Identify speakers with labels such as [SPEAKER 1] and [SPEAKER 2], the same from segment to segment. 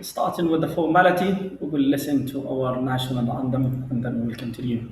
[SPEAKER 1] Starting with the formality, we will listen to our national anthem and then we'll continue.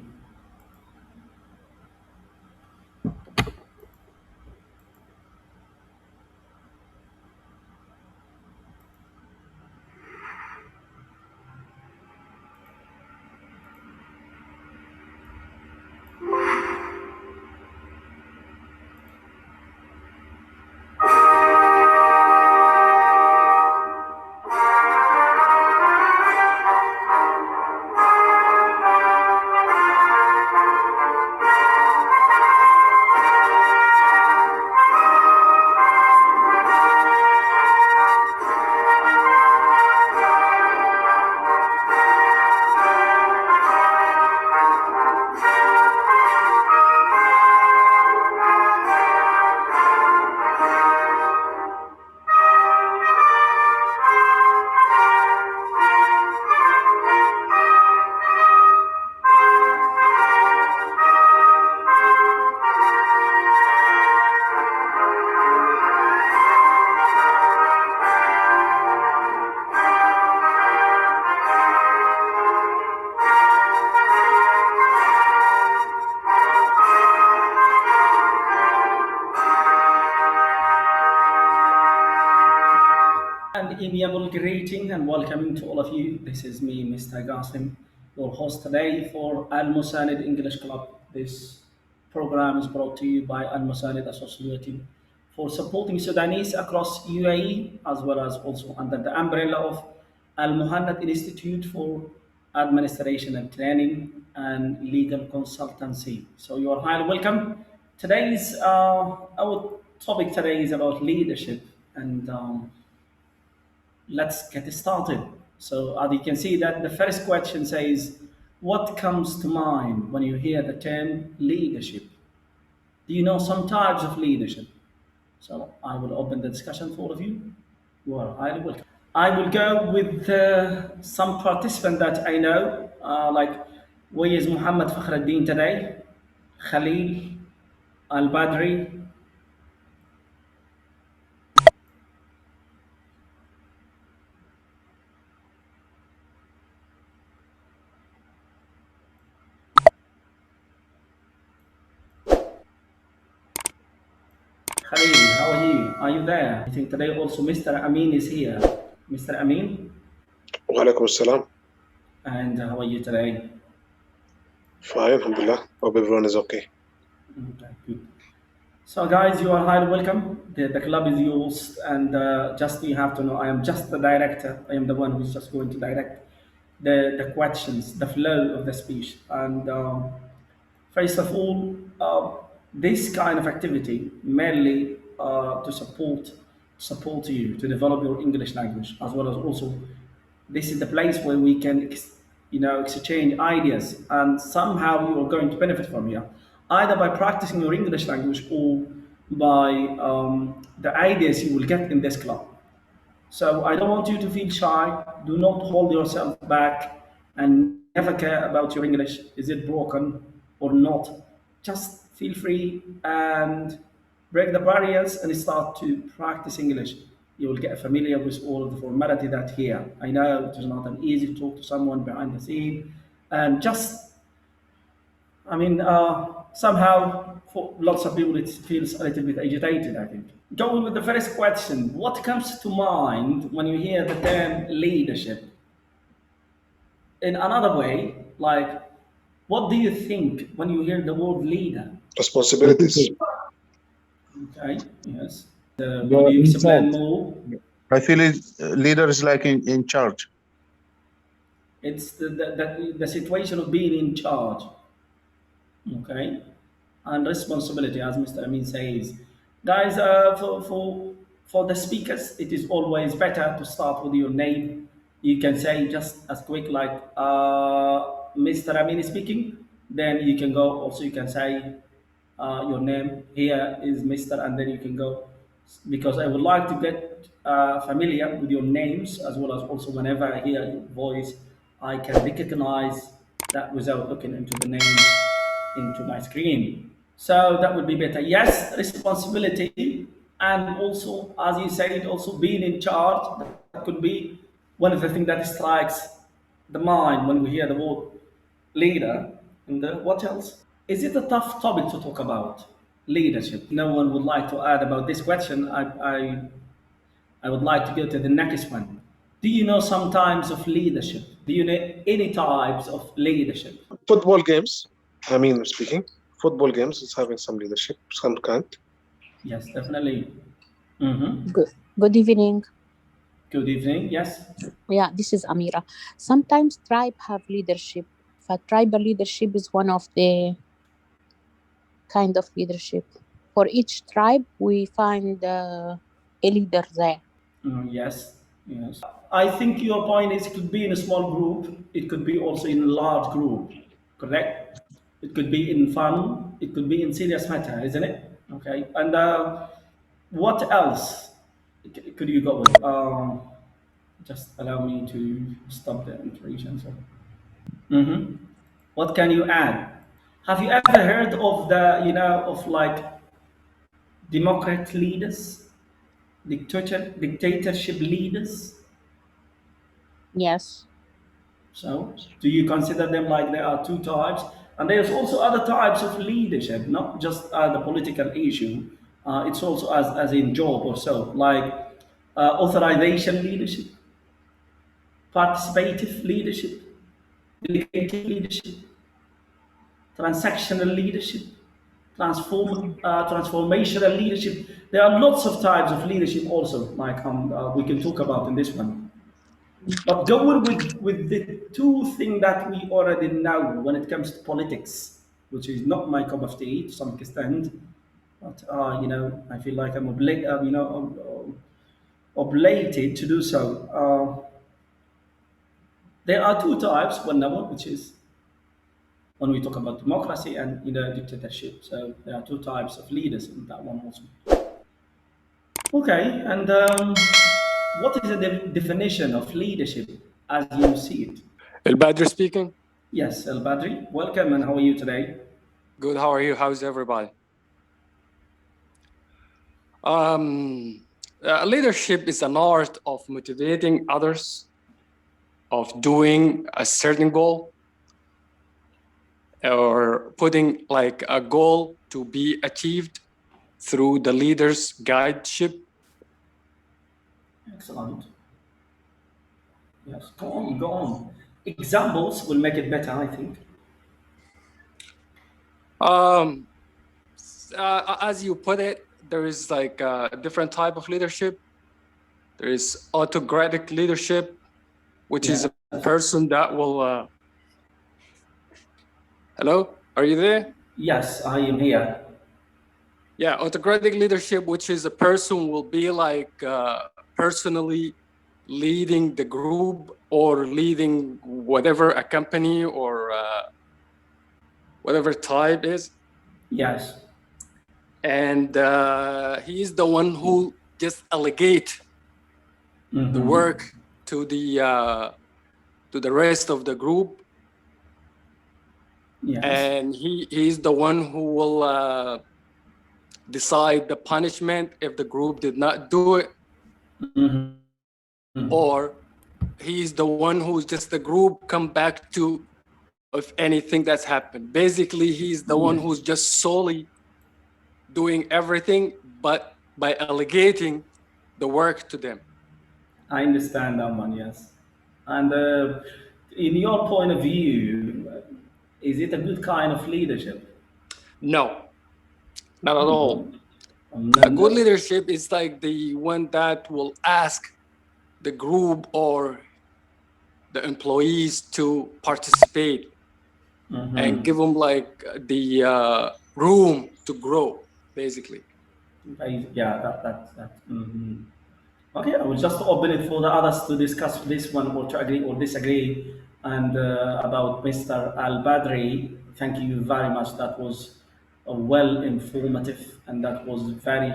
[SPEAKER 1] And amiable greeting and welcoming to all of you. This is me, Mr. Qasim, your host today for Al Musanid English Club. This program is brought to you by Al Musanid Association for supporting Sudanese across UAE as well as also under the umbrella of Al Muhannad Institute for Administration and Training and Legal Consultancy. So you are highly welcome. Today's our topic today is about leadership and let's get started. So as you can see that the first question says, what comes to mind when you hear the term leadership? Do you know some types of leadership? So I will open the discussion for all of you. You are highly welcome. I will go with some participant that I know, like we is Muhammad Fakhruddin today, Khalil Al Badri. Khalil, how are you? Are you there? I think today also Mr. Amin is here. Mr. Amin,
[SPEAKER 2] وعليكم السلام.
[SPEAKER 1] and how are you today?
[SPEAKER 2] Fine, alhamdulillah. Hope everyone is okay.
[SPEAKER 1] Okay, good. So, guys, you are highly welcome. The club is yours, and just you have to know, I am just the director. I am the one who's just going to direct the questions, the flow of the speech. And first of all, this kind of activity mainly to support you to develop your English language, as well as also this is the place where we can exchange ideas, and somehow you are going to benefit from here, either by practicing your English language or by the ideas you will get in this club. So I don't want you to feel shy. Do not hold yourself back and never care about your English. Is it broken or not? Just feel free and break the barriers and start to practice English. You will get familiar with all of the formality that here. I know it is not an easy to talk to someone behind the scene, and just somehow for lots of people it feels a little bit agitated, I think. Going with the first question, what comes to mind when you hear the term leadership? In another way, like, what do you think when you hear the word leader?
[SPEAKER 2] Responsibilities.
[SPEAKER 1] Okay, yes.
[SPEAKER 3] The
[SPEAKER 1] Will you explain
[SPEAKER 3] insult.
[SPEAKER 1] more?
[SPEAKER 3] I feel leader is like in charge.
[SPEAKER 1] It's the situation of being in charge, okay, and responsibility, as Mr. Amin says. Guys, for the speakers, it is always better to start with your name. You can say just as quick like Mr. Amin is speaking. Then you can go. Also, you can say your name. Here is Mr. And then you can go because I would like to get familiar with your names as well as also whenever I hear your voice, I can recognize that without looking into the names into my screen. So that would be better. Yes, responsibility, and also, as you said, also being in charge. That could be one of the things that strikes the mind when we hear the word leader, and what else? Is it a tough topic to talk about? Leadership. No one would like to add about this question. I would like to go to the next one. Do you know some types of leadership? Do you know any types of leadership?
[SPEAKER 2] Football games, I mean, speaking, football games is having some leadership, some kind.
[SPEAKER 1] Yes, definitely. Mm-hmm.
[SPEAKER 4] Good evening.
[SPEAKER 1] Good evening. Yes.
[SPEAKER 4] Yeah, this is Amira. Sometimes tribe have leadership. Tribal leadership is one of the kind of leadership. For each tribe, we find a leader there.
[SPEAKER 1] Yes. Yes. I think your point is it could be in a small group. It could be also in a large group. Correct. It could be in fun. It could be in serious matter, isn't it? Okay. And what else could you go with? Just allow me to stop the iteration. So. Mhm. What can you add? Have you ever heard of the, of like democrat leaders, dictatorship leaders?
[SPEAKER 4] Yes.
[SPEAKER 1] So, do you consider them like there are two types? And there's also other types of leadership, not just the political issue. It's also as in job or so, like authorization leadership, participative leadership, delegative leadership, transactional leadership, transformational leadership. There are lots of types of leadership also, like we can talk about in this one. But going with the two things that we already know when it comes to politics, which is not my cup of tea to some extent, but I feel like I'm obligated to do so. There are two types. One number, which is when we talk about democracy and dictatorship. So there are two types of leaders in that one also. Okay, and what is the definition of leadership as you see it?
[SPEAKER 5] El Badr speaking.
[SPEAKER 1] Yes, El Badri, welcome, and how are you today?
[SPEAKER 5] Good. How are you? How's everybody? Leadership is an art of motivating others, of doing a certain goal, or putting like a goal to be achieved through the leader's guideship.
[SPEAKER 1] Excellent. Yes, go on, go on. Examples will make it better, I think.
[SPEAKER 5] Um, as you put it, there is like a different type of leadership. There is autocratic leadership, which is a
[SPEAKER 1] Yes.
[SPEAKER 5] person that will. Hello, are you there?
[SPEAKER 1] Yes, I am here.
[SPEAKER 5] Yeah, autocratic leadership, which is a person will be like personally leading the group or leading whatever a company or whatever type is,
[SPEAKER 1] Yes.
[SPEAKER 5] and he is the one who just allegate the
[SPEAKER 1] Mm-hmm.
[SPEAKER 5] work to the rest of the group,
[SPEAKER 1] Yes.
[SPEAKER 5] and he is the one who will decide the punishment if the group did not do it,
[SPEAKER 1] Mm-hmm.
[SPEAKER 5] or he's the one who's just the group come back to if anything that's happened. Basically, he's the one
[SPEAKER 1] Yes.
[SPEAKER 5] who's just solely doing everything, but by allegating the work to them.
[SPEAKER 1] I understand that one, yes. And in your point of view, is it a good kind of leadership?
[SPEAKER 5] No, not at all. A
[SPEAKER 1] No,
[SPEAKER 5] good
[SPEAKER 1] no.
[SPEAKER 5] leadership is like the one that will ask the group or the employees to participate and
[SPEAKER 1] Mm-hmm.
[SPEAKER 5] give them like the room to grow, basically.
[SPEAKER 1] Yeah, that. Mhm. Okay, I will just open it for the others to discuss this one or to agree or disagree. And about Mr. Al Badri, thank you very much. That was well informative and that was very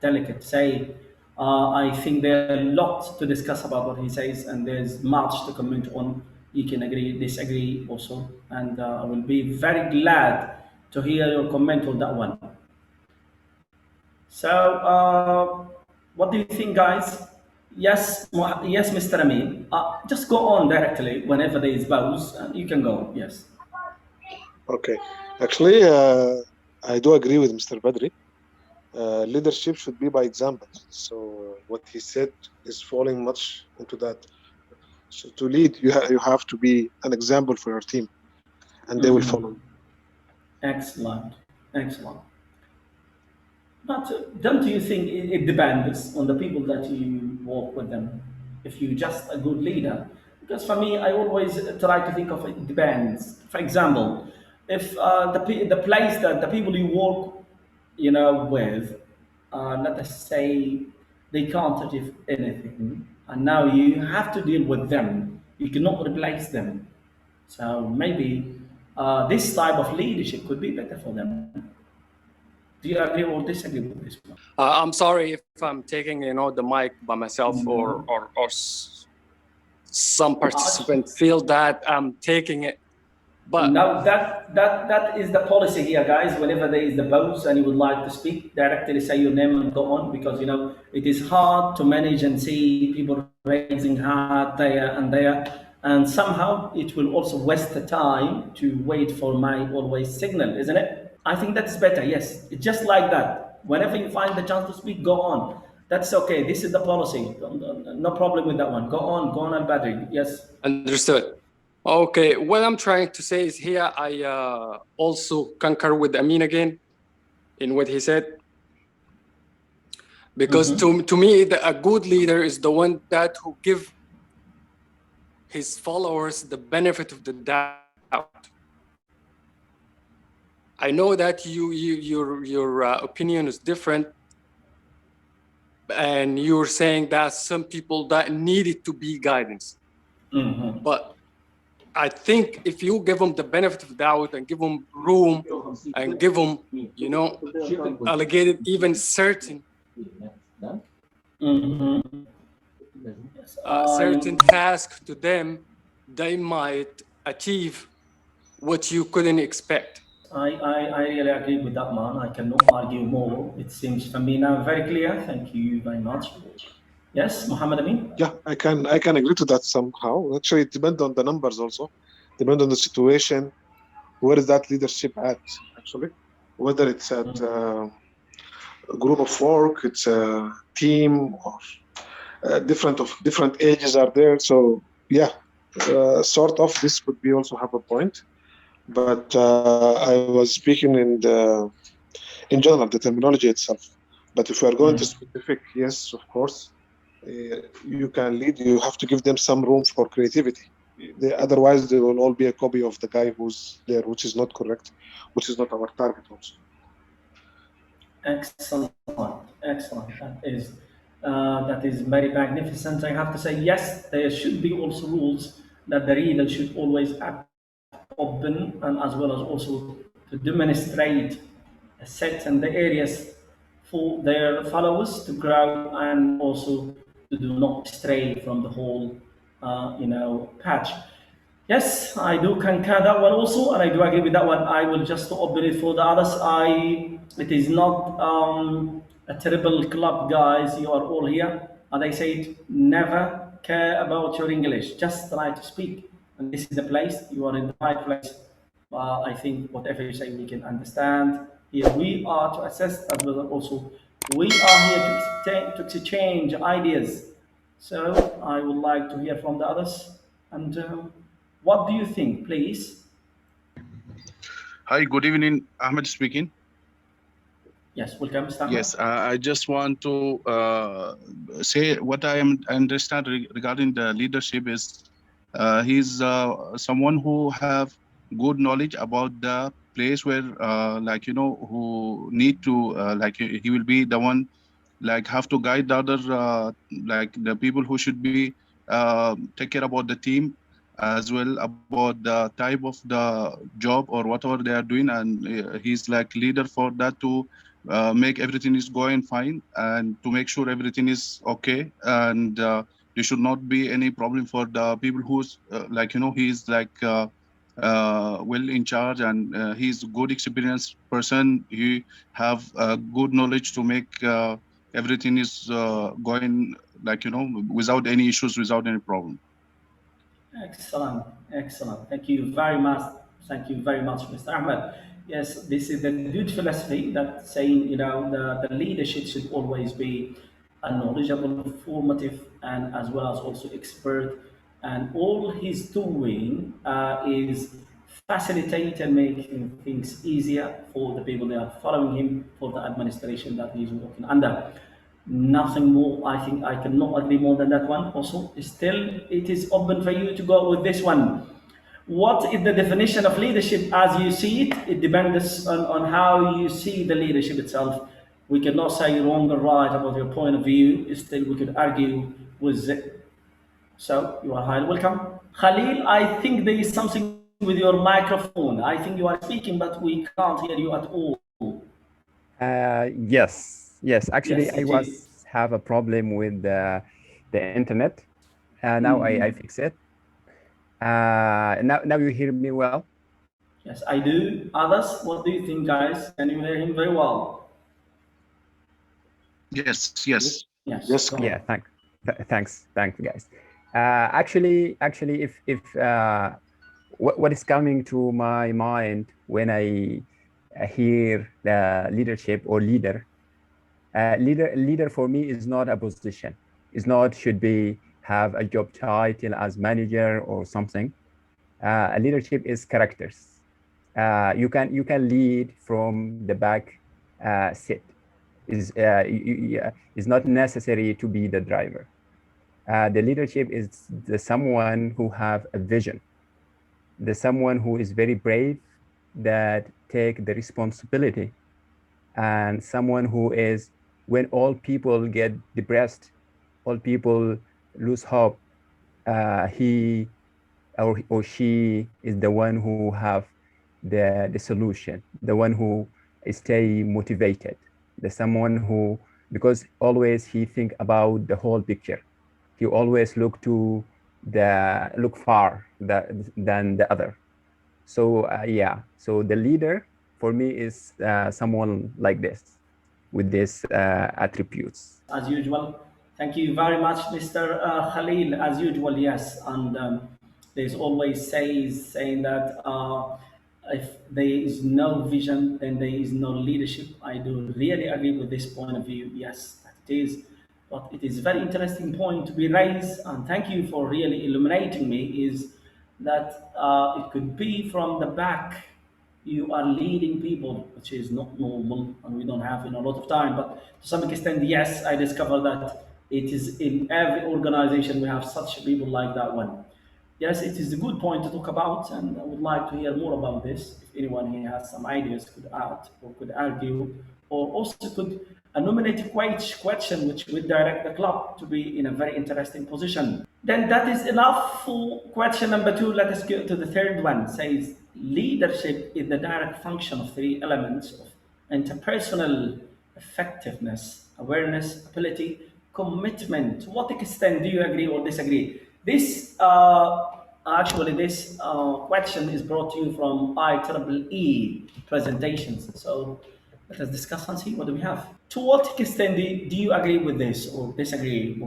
[SPEAKER 1] delicate. Say, I think there are lots to discuss about what he says, and there's much to comment on. You can agree, disagree also, and I will be very glad to hear your comment on that one. So, what do you think, guys? Yes, Mr. Amin. Just go on directly whenever there is pause. You can go. Yes.
[SPEAKER 2] Okay. Actually, I do agree with Mr. Badri. Leadership should be by example. So what he said is falling much into that. So to lead, you have to be an example for your team, and they will follow you.
[SPEAKER 1] Excellent. Excellent. But don't you think it depends on the people that you work with them? If you're just a good leader, because for me, I always try to think of it depends. For example, if the place that the people you work, with, let us say they can't achieve anything, and now you have to deal with them. You cannot replace them. So maybe this type of leadership could be better for them. Do you agree or disagree with this one?
[SPEAKER 5] I'm sorry if I'm taking, the mic by myself,
[SPEAKER 1] No.
[SPEAKER 5] or some
[SPEAKER 1] Uh,
[SPEAKER 5] participant feel that I'm taking it. But
[SPEAKER 1] Now that is the policy here, guys. Whenever there is the pause and you would like to speak, directly say your name and go on because it is hard to manage and see people raising hand there and there, and somehow it will also waste the time to wait for my always signal, isn't it? I think that's better. Yes, it's just like that. Whenever you find the chance to speak, go on. That's okay. This is the policy. No problem with that one. Go on, Al Badri. Yes.
[SPEAKER 5] understood. Okay, what I'm trying to say is here, I also concur with Amin again in what he said. Because to me, a good leader is the one that who give his followers the benefit of the doubt. I know that your opinion is different, and you're saying that some people that needed to be guidance. But I think if you give them the benefit of doubt and give them room and give them, allocated even certain
[SPEAKER 1] Yes.
[SPEAKER 5] certain task to them, they might achieve what you couldn't expect.
[SPEAKER 1] I really agree with that, man. I cannot argue more. It seems for me now very clear. Thank you very much. Yes, Muhammad Amin?
[SPEAKER 2] Yeah, I can agree to that somehow. Actually, it depends on the numbers also. Depend on the situation. Where is that leadership at? Actually, whether it's at a group of work, it's a team, or different ages are there. So yeah, sort of this could be also have a point. But I was speaking in general the terminology itself. But if we are going to specific, yes, of course, you can lead. You have to give them some room for creativity. Otherwise, they will all be a copy of the guy who's there, which is not correct, which is not our target also.
[SPEAKER 1] Excellent. Excellent. That is very magnificent. I have to say, yes, there should be also rules that the reader should always act open and as well as also to demonstrate certain the areas for their followers to grow and also to do not stray from the whole patch. Yes, I do concur that one also, and I do agree with that one. I will just open it for the others. It is not a terrible club, guys. You are all here, and I say it. Never care about your English. Just try to speak, and this is the place. You are in the right place. I think whatever you say, we can understand. Here we are to assess as well as also we are here to exchange ideas. So I would like to hear from the others. And what do you think, please?
[SPEAKER 3] Hi, good evening. Ahmed speaking.
[SPEAKER 1] Yes, welcome, Mr. Ahmed.
[SPEAKER 3] Yes, I just want to say what understand regarding the leadership is he's someone who have good knowledge about the place where who need to he will be the one like have to guide the other like the people who should be take care about the team as well about the type of the job or whatever they are doing, and he's like leader for that to make everything is going fine and to make sure everything is okay, and there should not be any problem for the people who's he's well in charge, and he's a good experienced person. He have good knowledge to make everything is going like, without any issues, without any problem.
[SPEAKER 1] Excellent, excellent. Thank you very much. Thank you very much, Mr. Ahmed. Yes, this is the good philosophy that saying, the leadership should always be a knowledgeable, formative, and as well as also expert. And all he's doing is facilitate and making things easier for the people that are following him, for the administration that he's working under. Nothing more. I think I cannot agree more than that one. Also, still, it is open for you to go with this one. What is the definition of leadership as you see it? It depends on how you see the leadership itself. We cannot say wrong or right about your point of view. Still, we could argue with it. So, you are highly welcome. Khalil, I think there is something with your microphone. I think you are speaking, but we can't hear you at all.
[SPEAKER 6] Yes. Actually,
[SPEAKER 1] Yes,
[SPEAKER 6] I
[SPEAKER 1] it is.
[SPEAKER 6] have a problem with the internet. Now I fix it. Now you hear me well.
[SPEAKER 1] Yes, I do. Others, what do you think, guys? Can you hear him very well?
[SPEAKER 3] Yes.
[SPEAKER 1] Yes, go
[SPEAKER 6] Yeah,
[SPEAKER 1] on.
[SPEAKER 6] thanks, guys. Actually, if what is coming to my mind when I hear the leadership or leader, leader for me is not a position. Is not should be have a job title as manager or something. A leadership is characters. You can lead from the back seat. Is not necessary to be the driver. The leadership is the someone who have a vision, the someone who is very brave, that take the responsibility, and someone who is, when all people get depressed, all people lose hope, he or she is the one who have the solution, the one who stay motivated, the someone who, because always he think about the whole picture, he always look far than the other. So yeah, so the leader for me is someone like this, with these attributes.
[SPEAKER 1] Yes, as usual. Thank you very much, Mr. Khalil. As usual, yes. And there's always saying that if there is no vision, then there is no leadership. I do really agree with this point of view. Yes, that it is. But it is very interesting point to be raised, and thank you for really illuminating me. Is that it could be from the back you are leading people, which is not normal, and we don't have in a lot of time. But to some extent, yes, I discovered that it is in every organization we have such people like that one. Yes, it is a good point to talk about, and I would like to hear more about this. If anyone here has some ideas, could add or could argue, or also could nominate a question which would direct the club to be in a very interesting position. Then that is enough for question number two. Let us go to the third one. It says leadership is the direct function of three elements of interpersonal effectiveness, awareness, ability, commitment. To what extent do you agree or disagree? This question is brought to you from IEEE presentations. So let us discuss and see what do we have. To what extent do you agree with this or disagree?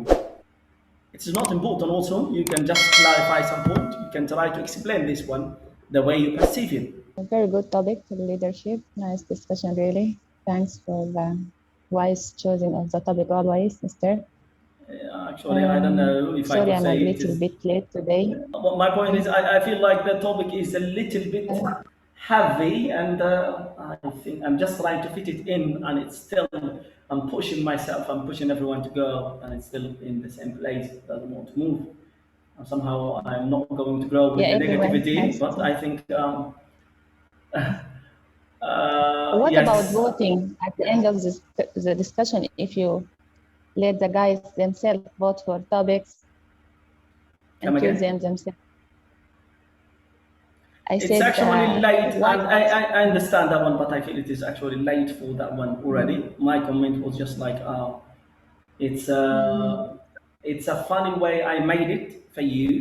[SPEAKER 1] It is not important also. You can just clarify some point. You can try to explain this one the way you perceive it.
[SPEAKER 7] A very good topic for leadership. Nice discussion, really. Thanks for the wise choosing of the topic always, Mr.
[SPEAKER 1] Actually, I don't know if I
[SPEAKER 7] Sorry,
[SPEAKER 1] could
[SPEAKER 7] I'm
[SPEAKER 1] say
[SPEAKER 7] a
[SPEAKER 1] it
[SPEAKER 7] little
[SPEAKER 1] is.
[SPEAKER 7] bit late today.
[SPEAKER 1] Well, my point is, I feel like the topic is a little bit heavy, and I think I'm just trying to fit it in, and it's still, I'm pushing myself, I'm pushing everyone to go, and it's still in the same place, doesn't want to move. And somehow I'm not going to grow with
[SPEAKER 7] Yeah,
[SPEAKER 1] the
[SPEAKER 7] everyone
[SPEAKER 1] negativity,
[SPEAKER 7] has
[SPEAKER 1] but
[SPEAKER 7] to.
[SPEAKER 1] I think,
[SPEAKER 7] What about
[SPEAKER 1] yes,
[SPEAKER 7] voting at the end of the discussion? If you let the guys themselves vote for topics
[SPEAKER 1] come
[SPEAKER 7] and choose
[SPEAKER 1] again.
[SPEAKER 7] them themselves. I
[SPEAKER 1] It's
[SPEAKER 7] said,
[SPEAKER 1] actually late,
[SPEAKER 7] why
[SPEAKER 1] and
[SPEAKER 7] not?
[SPEAKER 1] I understand that one, but I feel it is actually late for that one already. My comment was just like, it's
[SPEAKER 7] Mhm.
[SPEAKER 1] it's a funny way I made it for you.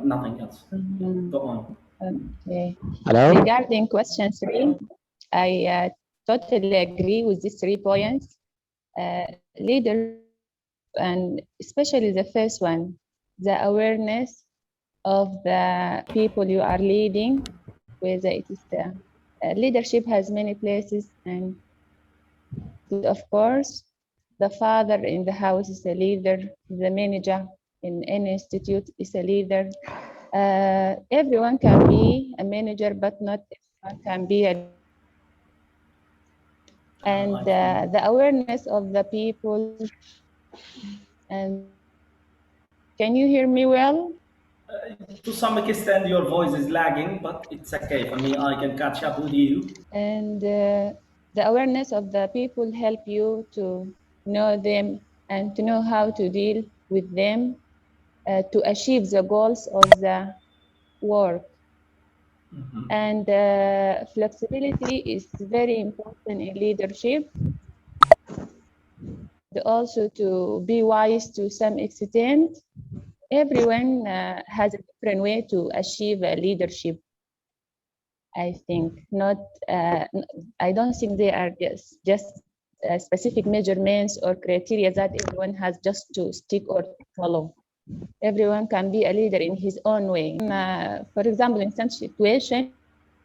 [SPEAKER 1] Nothing else.
[SPEAKER 7] Mhm.
[SPEAKER 1] Go on.
[SPEAKER 7] Okay.
[SPEAKER 8] Hello?
[SPEAKER 7] Regarding question 3, I totally agree with these 3 points. leadership, and especially the first one, the awareness of the people you are leading, whether it is leadership has many places, and of course, the father in the house is a leader, the manager in any institute is a leader. Everyone can be a manager, but not everyone can be a leader. And
[SPEAKER 1] I think
[SPEAKER 7] the awareness of the people. And can you hear me well?
[SPEAKER 1] to some extent your voice is lagging, but it's okay for me. I can catch up with you.
[SPEAKER 7] And the awareness of the people help you to know them and to know how to deal with them to achieve the goals of the work. And flexibility is very important in leadership, and also to be wise to some extent. Everyone has a different way to achieve leadership. I think not. I don't think they are just specific measurements or criteria that everyone has just to stick or follow. Everyone can be a leader in his own way. For example, in some situation,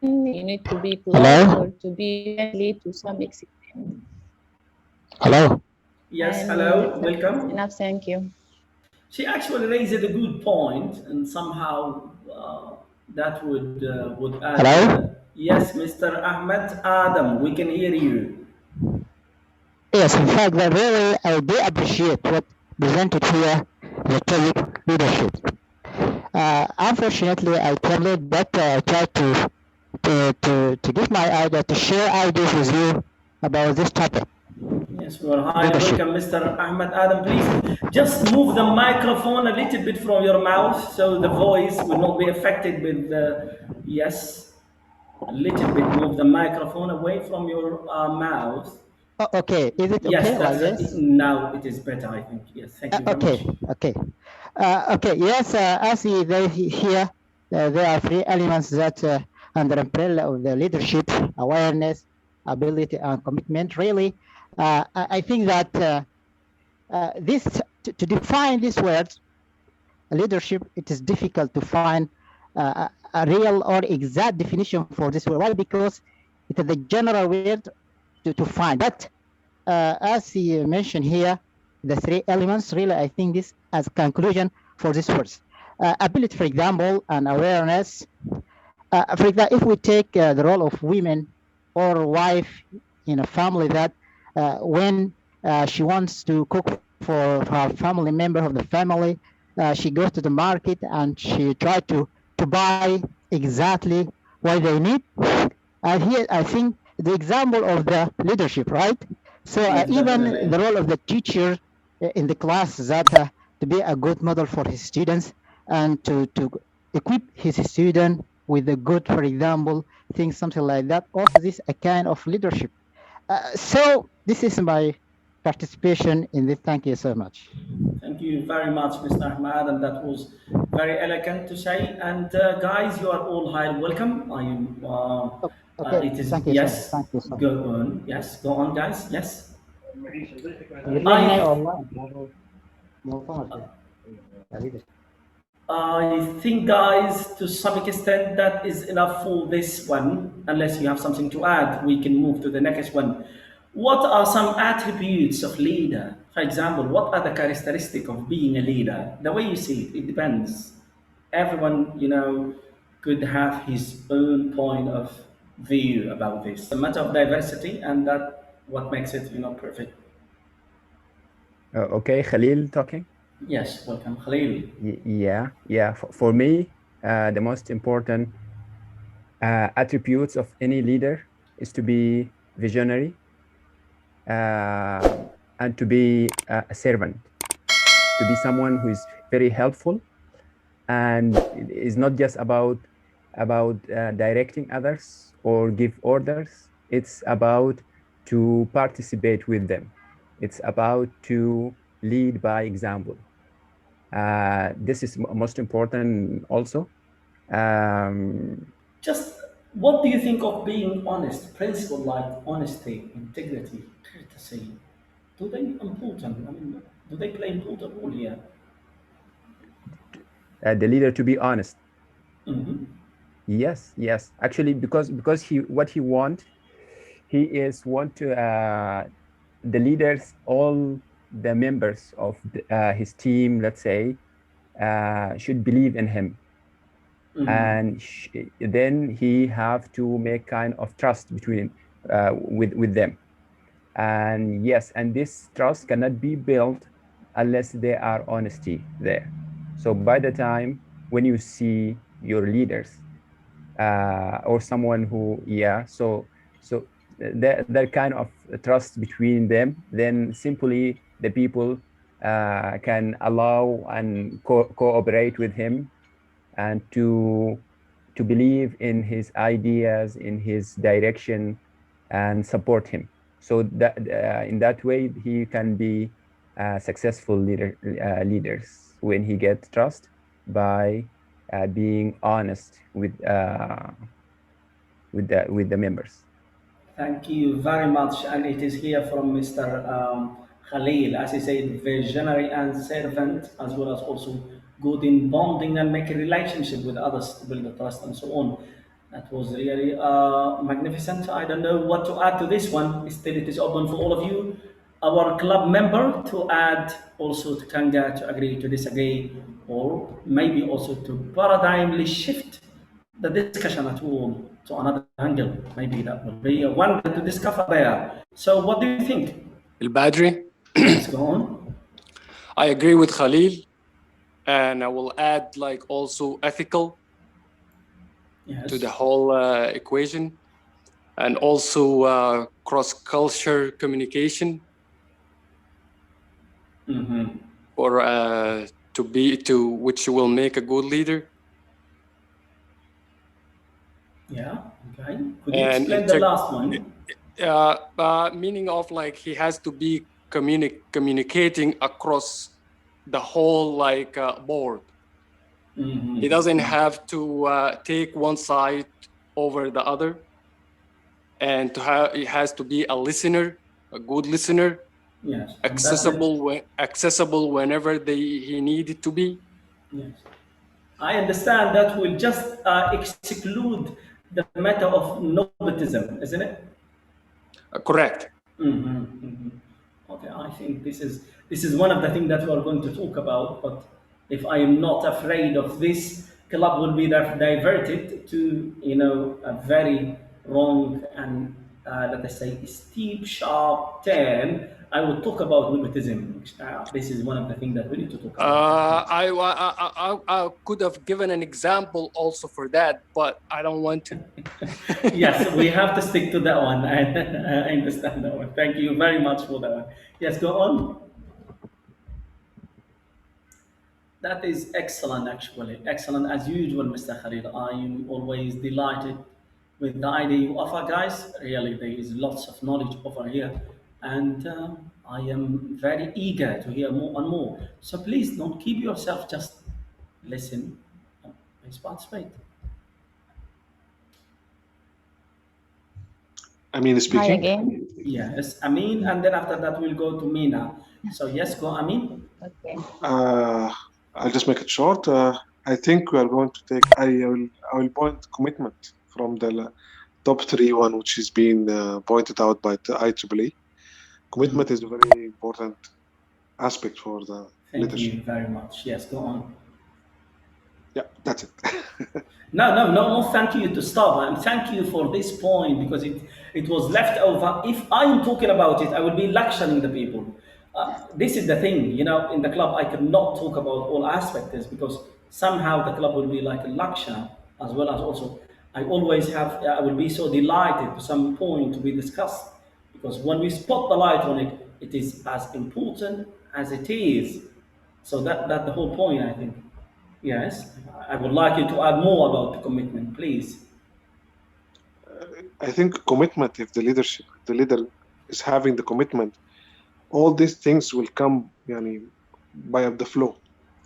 [SPEAKER 7] you need to be close or to be friendly to some extent.
[SPEAKER 8] Hello.
[SPEAKER 1] Yes,
[SPEAKER 7] And
[SPEAKER 1] hello,
[SPEAKER 7] that's
[SPEAKER 1] welcome.
[SPEAKER 7] enough. Thank you.
[SPEAKER 1] She actually raised a good point, and somehow that would add.
[SPEAKER 8] Hello.
[SPEAKER 1] Yes, Mr. Ahmed Adam, we can hear you.
[SPEAKER 8] Yes, in fact, that really I do appreciate what presented here, the topic leadership. Unfortunately, I came late, but I tried to give my idea, to share ideas with you about this topic,
[SPEAKER 1] Yes, you are highly
[SPEAKER 8] leadership.
[SPEAKER 1] welcome, Mr. Ahmed Adam. Please just move the microphone a little bit from your mouth so the voice will not be affected with the. Yes, a little bit move the microphone away from your mouth.
[SPEAKER 8] Oh, okay, is it
[SPEAKER 1] Yes,
[SPEAKER 8] okay like
[SPEAKER 1] that's
[SPEAKER 8] this?
[SPEAKER 1] now it is better, I think. Yes, thank you very
[SPEAKER 8] Okay,
[SPEAKER 1] much.
[SPEAKER 8] okay. Okay, yes, as here, there are three elements that under umbrella of the leadership, awareness, ability, and commitment. Really, I think that this to define these words, leadership, it is difficult to find a real or exact definition for this word. Why? Because it is the general word to find. But as he mentioned here, the three elements, really, I think this as a conclusion for this words. Ability, for example, and awareness. For example, if we take the role of women or wife in a family, that when she wants to cook for her family member of the family, she goes to the market and she tries to buy exactly what they need. And here, I think the example of the leadership, right? So
[SPEAKER 1] Yes,
[SPEAKER 8] even
[SPEAKER 1] definitely.
[SPEAKER 8] the role of the teacher in the class, that to be a good model for his students and to equip his student with a good, for example, things, something like that. Also, this a kind of leadership. So this is my participation in this. Thank you so much.
[SPEAKER 1] Thank you very much, Mr. Ahmad, and that was very elegant to say. And guys, you are all highly welcome. I am.
[SPEAKER 8] Okay,
[SPEAKER 1] It is
[SPEAKER 8] thank you so much.
[SPEAKER 1] yes.
[SPEAKER 8] Thank you so much.
[SPEAKER 1] Go on. Yes, go on, guys. Yes.
[SPEAKER 8] يريني
[SPEAKER 1] I
[SPEAKER 8] والله موضوع
[SPEAKER 1] I think, guys, to some extent, that is enough for this one. Unless you have something to add, we can move to the next one. What are some attributes of leader? For example, what are the characteristics of being a leader? The way you see it, it depends. Everyone, could have his own point of view about this. A matter of diversity, and that what makes it, perfect.
[SPEAKER 6] Okay, Khalil talking.
[SPEAKER 1] Yes, welcome, Khalil.
[SPEAKER 6] Yeah. For me, the most important attributes of any leader is to be visionary and to be a servant, to be someone who is very helpful and is not just about directing others or give orders. It's about to participate with them. It's about to lead by example. This is most important also. Um,
[SPEAKER 1] Just what do you think of being honest? Principle like honesty, integrity, courtesy. do they important? I mean, do they play important role here?
[SPEAKER 6] The leader to be honest.
[SPEAKER 1] Mm-hmm.
[SPEAKER 6] Yes, yes. Actually, because what he want, he is want to the leaders, all the members of his team, let's say, should believe in him,
[SPEAKER 1] Mm-hmm.
[SPEAKER 6] and then he have to make kind of trust between with them. And yes, and this trust cannot be built unless there are honesty there. So by the time when you see your leaders or someone who, yeah, so that kind of trust between them, then simply the people can allow and cooperate with him, and to believe in his ideas, in his direction, and support him. So that in that way he can be successful leaders when he gets trust by being honest with the members.
[SPEAKER 1] Thank you very much. And it is here from Mr. Khalil, as he said, visionary and servant, as well as also good in bonding and making relationship with others to build the trust and so on. That was really magnificent. I don't know what to add to this one. Still, it is open for all of you, our club member, to add also to Kanga, to agree, to disagree, or maybe also to paradigmly shift the discussion at all to another angle. Maybe that will be a wonder to discover there. So, what do you think?
[SPEAKER 5] Al-Badri.
[SPEAKER 1] Yes, go on.
[SPEAKER 5] I agree with Khalil, and I will add like also ethical to the
[SPEAKER 1] Yes.
[SPEAKER 5] whole equation, and also cross-culture communication
[SPEAKER 1] Mm-hmm.
[SPEAKER 5] for to which will make a good leader.
[SPEAKER 1] Yeah. Okay. Could you
[SPEAKER 5] And
[SPEAKER 1] explain the last one?
[SPEAKER 5] meaning of like he has to be communicating across the whole like board.
[SPEAKER 1] Mm-hmm.
[SPEAKER 5] He doesn't have to take one side over the other, and to have he has to be a listener, a good listener,
[SPEAKER 1] Yes. And that's it.
[SPEAKER 5] accessible whenever he needed to be.
[SPEAKER 1] Yes. I understand that will just exclude the matter of nepotism, isn't it?
[SPEAKER 5] Correct.
[SPEAKER 1] Mm-hmm, mm-hmm. Okay, I think this is one of the things that we are going to talk about. But if I am not afraid of this, club will be diverted to a very wrong and let us say steep, sharp turn. I will talk about nepotism. This is one of the things that we need to talk about. I think.
[SPEAKER 5] I could have given an example also for that, but I don't want to.
[SPEAKER 1] Yes, we have to stick to that one. I understand that one. Thank you very much for that one. Yes, go on. That is excellent, actually. Excellent as usual, Mr. Khalil. I am always delighted with the idea you offer, guys. Really, there is lots of knowledge over here. And I am very eager to hear more and more. So please don't keep yourself, just listen. Please participate.
[SPEAKER 2] I mean,
[SPEAKER 7] Hi
[SPEAKER 2] speaking.
[SPEAKER 7] again.
[SPEAKER 1] Yes, Amin. And then after that, we'll go to Mina. So, yes, go, Amin.
[SPEAKER 7] Okay.
[SPEAKER 2] Uh, I'll just make it short. I think we are going to take. I will point commitment from the top three one, which is being pointed out by the IEEE. Commitment is a very important aspect for the
[SPEAKER 1] Thank
[SPEAKER 2] leadership.
[SPEAKER 1] you very much. Yes, go on.
[SPEAKER 2] Yeah, that's it.
[SPEAKER 1] No, no, no, no, thank you to stop. And thank you for this point because it was left over. If I'm talking about it, I will be lecturing the people. This is the thing, in the club, I cannot talk about all aspects because somehow the club will be like a lecture as well as also. I will be so delighted to some point to be discussed because when we spot the light on it, it is as important as it is. So that the whole point, I think. Yes, I would like you to add more about the commitment, please.
[SPEAKER 2] I think commitment, if the leader is having the commitment, all these things will come yani, by the flow.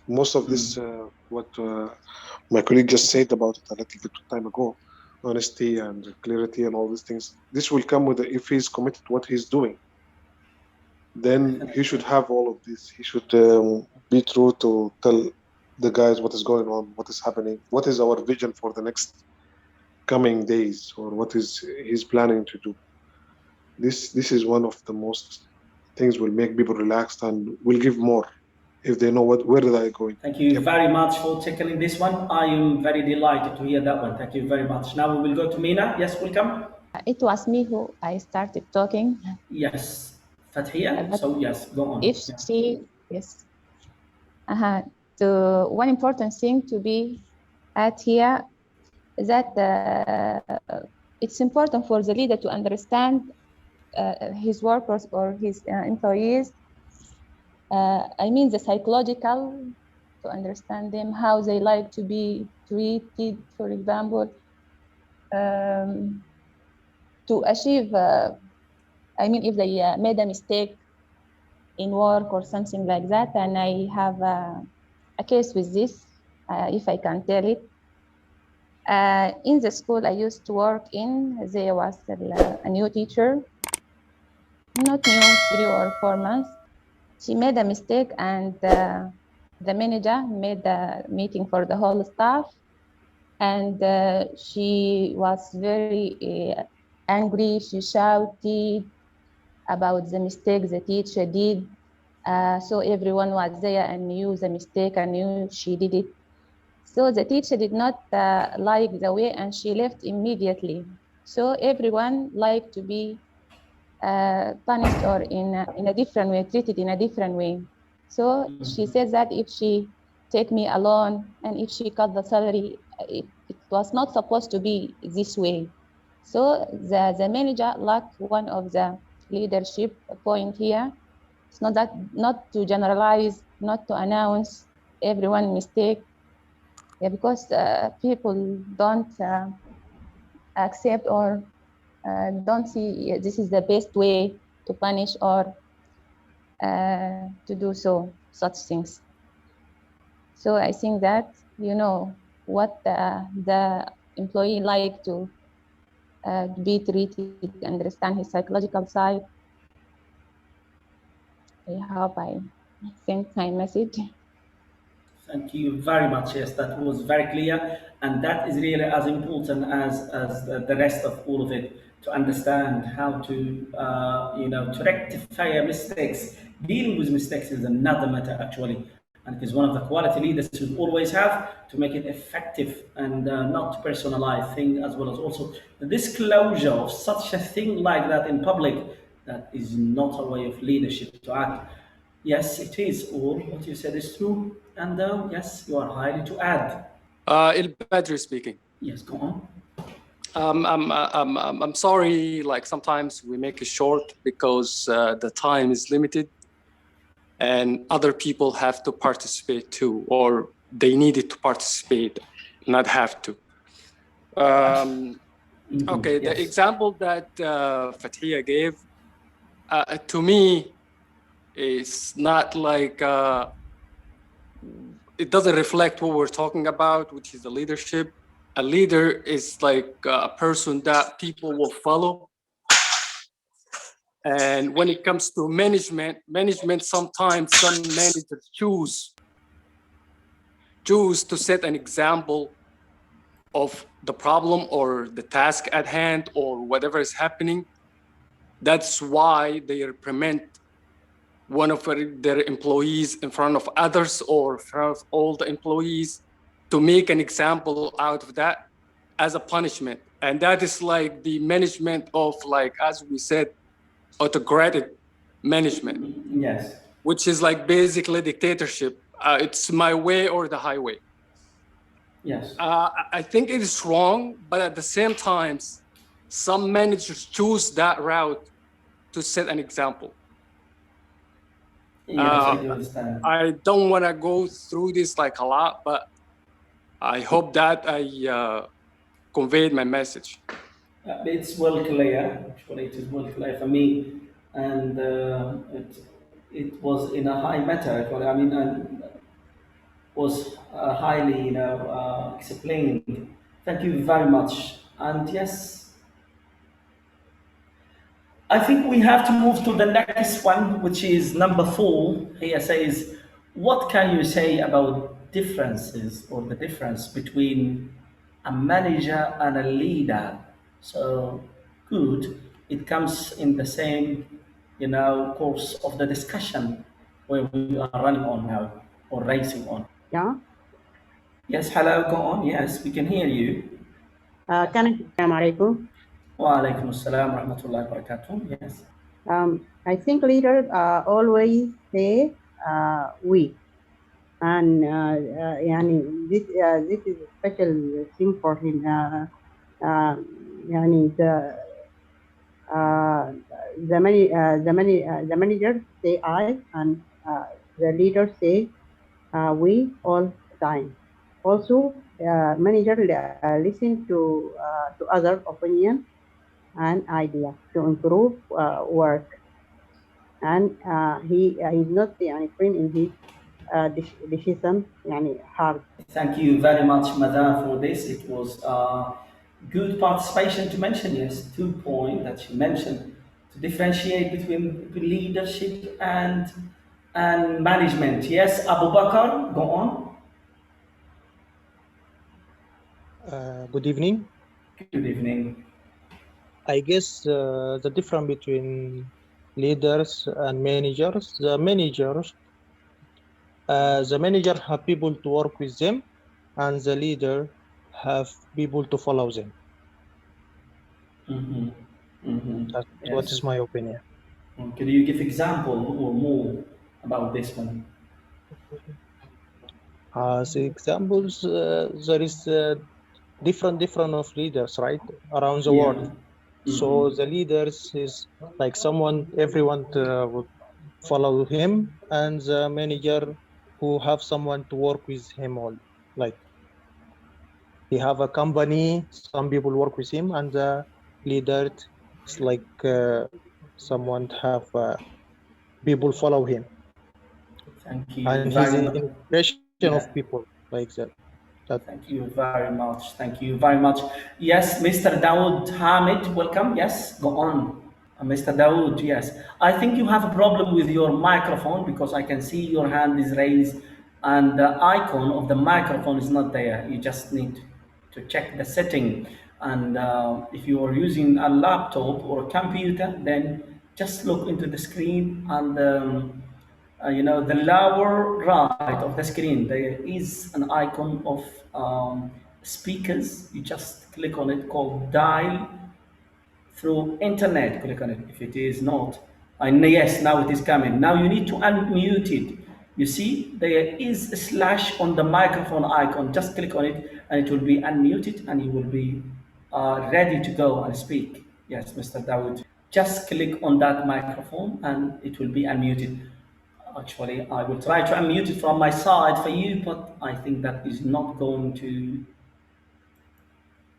[SPEAKER 2] Most of this, what my colleague just said about it a little bit time ago, honesty and clarity and all these things, this will come with if he's committed to what he's doing. then he should have all of this. He should be true to tell the guys what is going on, what is happening, what is our vision for the next coming days, or what is he's planning to do. This is one of the most things will make people relaxed and will give more if they know where they're going.
[SPEAKER 1] Thank you
[SPEAKER 2] Yep.
[SPEAKER 1] very much for tackling this one. I am very delighted to hear that one. Thank you very much. Now we will go to Mina. Yes, welcome.
[SPEAKER 7] It was me who I started talking.
[SPEAKER 1] Yes, Fathia.
[SPEAKER 7] But
[SPEAKER 1] So yes, go on.
[SPEAKER 7] if
[SPEAKER 1] Yeah.
[SPEAKER 7] she, yes. The one important thing to be at here is that it's important for the leader to understand his workers or his employees. I mean the psychological, to understand them, how they like to be treated, for example, to achieve, I mean, if they made a mistake in work or something like that, and I have a case with this, if I can tell it. In the school I used to work in, there was a new teacher, not new, 3 or 4 months. She made a mistake, and the manager made a meeting for the whole staff, and she was very angry. She shouted about the mistake the teacher did. So everyone was there and knew the mistake and knew she did it. So the teacher did not like the way, and she left immediately. So everyone liked to be punished or in a different way, treated in a different way. So she said that if she take me alone and if she cut the salary, it was not supposed to be this way. So the manager lacked one of the leadership point here. It's not that, not to generalize, not to announce everyone mistake, yeah, because people don't accept or don't see this is the best way to punish or to do such things. So I think that, you know, what the employee like to be treated, understand his psychological side. I hope I sent my message.
[SPEAKER 1] Thank you very much. Yes, that was very clear, and that is really as important as the rest of all of it, to understand how to to rectify mistakes. Dealing with mistakes is another matter actually, and it is one of the quality leaders should always have to make it effective and not to personalize thing, as well as also the disclosure of such a thing like that in public. That is not a way of leadership to act. Yes, it is. All what you said is true. And yes, you are highly to add.
[SPEAKER 5] El Badri speaking.
[SPEAKER 1] Yes, go on.
[SPEAKER 5] I'm sorry, like sometimes we make it short because the time is limited and other people have to participate too, or they needed to participate, not have to. Okay, the
[SPEAKER 1] Yes.
[SPEAKER 5] example that Fathia gave, to me, is not like, it doesn't reflect what we're talking about, which is the leadership. A leader is like a person that people will follow. And when it comes to management, sometimes some managers choose to set an example of the problem or the task at hand or whatever is happening. That's why they reprimand one of their employees in front of others or in front of all the employees to make an example out of that as a punishment. And that is like the management of, like, as we said, autocratic management,
[SPEAKER 1] Yes.
[SPEAKER 5] which is like basically dictatorship. It's my way or the highway.
[SPEAKER 1] Yes.
[SPEAKER 5] I think it is wrong, but at the same time, some managers choose that route to set an example.
[SPEAKER 1] Yes, I do understand.
[SPEAKER 5] I don't want to go through this like a lot, but I hope that I conveyed my message.
[SPEAKER 1] It's well clear. Actually, it is well clear for me, and it was in a high matter. Actually, I mean, was highly explained. Thank you very much. And yes, I think we have to move to the next one, which is number 4. Here says, what can you say about differences or the difference between a manager and a leader? So good. It comes in the same, course of the discussion where we are running on now or racing on.
[SPEAKER 9] Yeah.
[SPEAKER 1] Yes, hello, go on. Yes, we can hear you.
[SPEAKER 9] Can I Assalamu alaikum.
[SPEAKER 1] Wa alaikum assalam wa rahmatullahi wa barakatuh. Yes.
[SPEAKER 9] I think leaders always say we, and يعني this is a special thing for him. يعني the manager say I, and the leader say we all the time. Also, manager listen to other opinion and idea to improve work, and he's not يعني firm in his decision يعني hard.
[SPEAKER 1] Thank you very much, Madam, for this. It was good participation to mention, yes, 2 points that you mentioned to differentiate between leadership and management. Yes, Abu Bakr, go on.
[SPEAKER 10] Good evening.
[SPEAKER 1] Good evening.
[SPEAKER 10] I guess the difference between leaders and managers, the manager have people to work with them, and the leader have people to follow them.
[SPEAKER 1] Mm-hmm. Mm-hmm.
[SPEAKER 10] That's what
[SPEAKER 1] Yes.
[SPEAKER 10] is my opinion.
[SPEAKER 1] Could you give example or more about this one?
[SPEAKER 10] As examples, there is different of leaders, right, around the
[SPEAKER 1] Yeah.
[SPEAKER 10] world. So the leaders is like someone everyone would follow him, and the manager who have someone to work with him all. Like he have a company, some people work with him, and the leader is like someone have people follow him,
[SPEAKER 1] Thank you
[SPEAKER 10] and he's
[SPEAKER 1] very
[SPEAKER 10] an
[SPEAKER 1] much.
[SPEAKER 10] inspiration of
[SPEAKER 1] Yeah.
[SPEAKER 10] people like that.
[SPEAKER 1] Thank you very much. Thank you very much. Yes, Mr. Dawood Hamid, welcome. Yes, go on. Mr. Dawood, yes. I think you have a problem with your microphone because I can see your hand is raised and the icon of the microphone is not there. You just need to check the setting. And if you are using a laptop or a computer, then just look into the screen and the lower right of the screen there is an icon of speakers. You just click on it called dial through internet. Click on it. If it is not, and yes, now it is coming. Now you need to unmute it. You see there is a slash on the microphone icon. Just click on it and it will be unmuted and you will be ready to go and speak. Yes, Mr. Dawood, just click on that microphone and it will be unmuted. Actually, I will try to unmute it from my side for you, but I think that is not going to.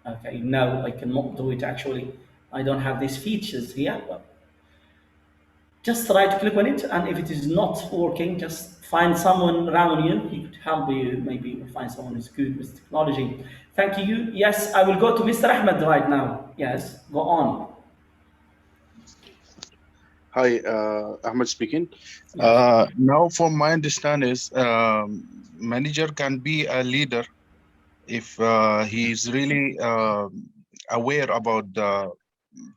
[SPEAKER 1] Okay, no, I cannot do it actually. I don't have these features here. But just try to click on it, and if it is not working, just find someone around you. He could help you. Maybe you will find someone who's good with technology. Thank you. Yes, I will go to Mr. Ahmed right now. Yes, go on.
[SPEAKER 3] Hi, Ahmed speaking.
[SPEAKER 1] Yes.
[SPEAKER 3] Now, from my understanding, is manager can be a leader if he's really aware about the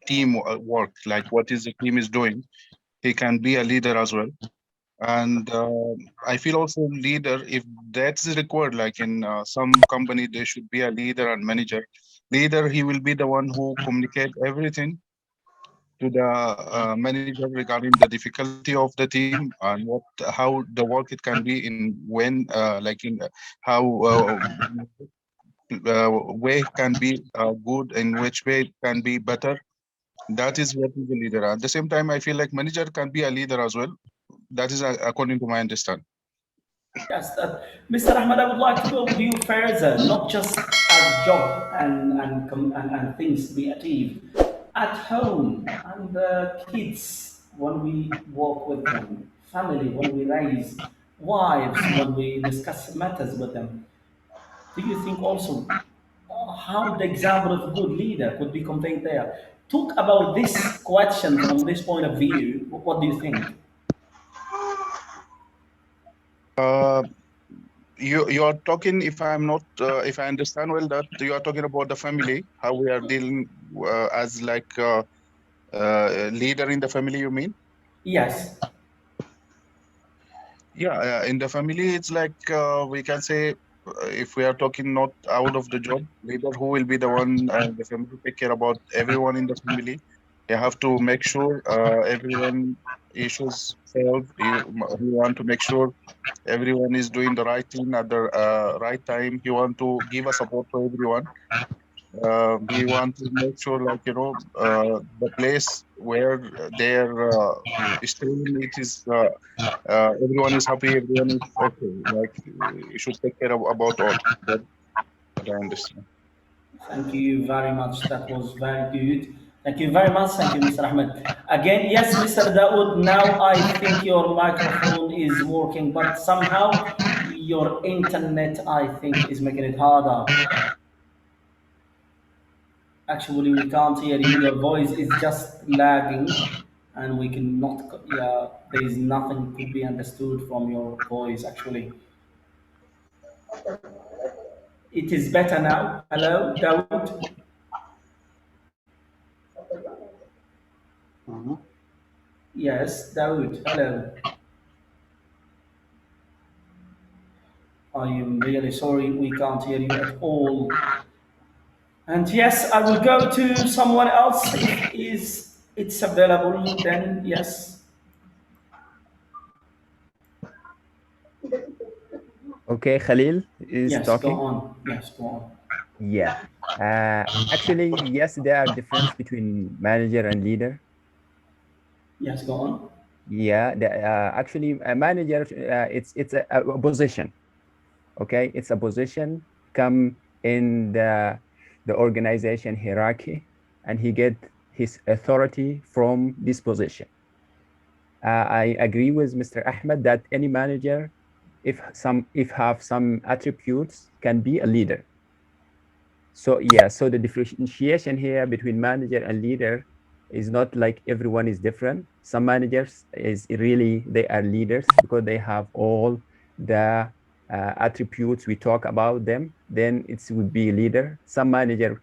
[SPEAKER 3] team work, like what is the team is doing. He can be a leader as well. And I feel also leader, if that's required, like in some company, there should be a leader and manager. Leader, he will be the one who communicate everything to the manager regarding the difficulty of the team and how the work it can be in when like in how way can be good, in which way it can be better. That is what is a leader. At the same time, I feel like manager can be a leader as well. That is according to my understanding.
[SPEAKER 1] Yes, Mr. Ahmed, I would like to go with you further, not just as job and things to be achieved. At home, and the kids, when we walk with them, family, when we raise wives, when we discuss matters with them, do you think also how the example of a good leader could be conveyed there. Talk about this question from this point of view. What do you think?
[SPEAKER 3] Uh, you are talking, if I'm not if I understand well, that you are talking about the family, how we are dealing as like leader in the family, you mean?
[SPEAKER 1] Yes.
[SPEAKER 3] Yeah, in the family, it's like we can say, if we are talking not out of the job, leader who will be the one the family take care about everyone in the family. You have to make sure everyone issues solved. You want to make sure everyone is doing the right thing at the right time. You want to give a support to everyone. We want to make sure, like, the place where they're staying, it is everyone is happy, everyone is okay. Like, you should take care of about all. That's what I understand.
[SPEAKER 1] Thank you very much. That was very good. Thank you very much. Thank you, Mr. Ahmed. Again, yes, Mr. Dawood, now I think your microphone is working, but somehow your internet, I think, is making it harder. Actually, we can't hear you. Your voice is just lagging, and we cannot, yeah, there is nothing could be understood from your voice, actually. It is better now. Hello, Dawood? Yes, Dawood. Hello. I am really sorry we can't hear you at all. And yes, I will go to someone else if is it's available. Then yes,
[SPEAKER 6] Okay, Khalil is
[SPEAKER 1] yes, go
[SPEAKER 6] talking.
[SPEAKER 1] on. Yes, go on.
[SPEAKER 6] Yeah. Actually, yes, there are difference between manager and leader.
[SPEAKER 1] Yes, go on.
[SPEAKER 6] Yeah, actually, a manager, it's a position. Okay, it's a position come in the organization hierarchy, and he get his authority from this position. I agree with Mr. Ahmed that any manager, if have some attributes, can be a leader. So yeah, so the differentiation here between manager and leader is not like everyone is different. Some managers is really they are leaders because they have all the attributes we talk about them. Then it would be a leader. Some manager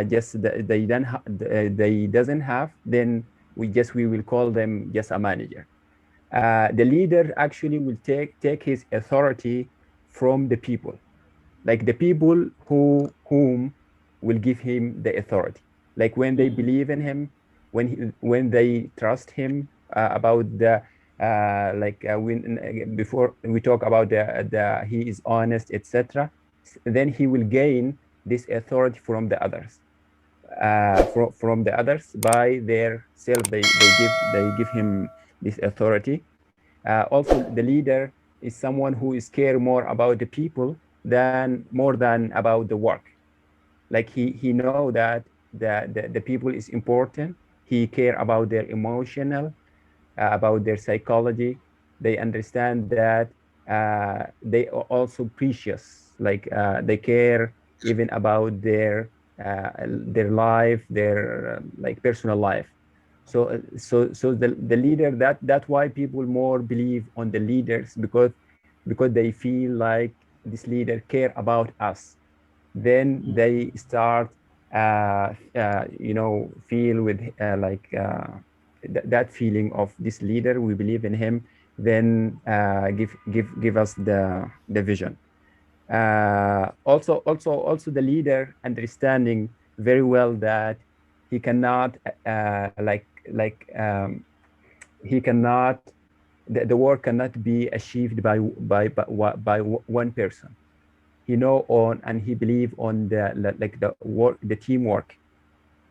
[SPEAKER 6] just they don't they doesn't have. Then we will call them just a manager. The leader actually will take his authority from the people, like the people whom will give him the authority, like when they believe in him, when they trust him about the when before we talk about the he is honest, etc. Then he will gain this authority from the others, from the others by their self. They give him this authority. Also, the leader is someone who is care more about the people than more than about the work. Like he know that the people is important. He care about their emotional, about their psychology. They understand that they are also precious. Like they care even about their life, their like personal life. So the leader, that's why people more believe on the leaders, because they feel like this leader care about us. Then they start feel with that feeling of this leader, we believe in him. Then give us the vision. Also the leader understanding very well that he cannot he cannot the work cannot be achieved by one person. He know on and he believe on the work, the teamwork.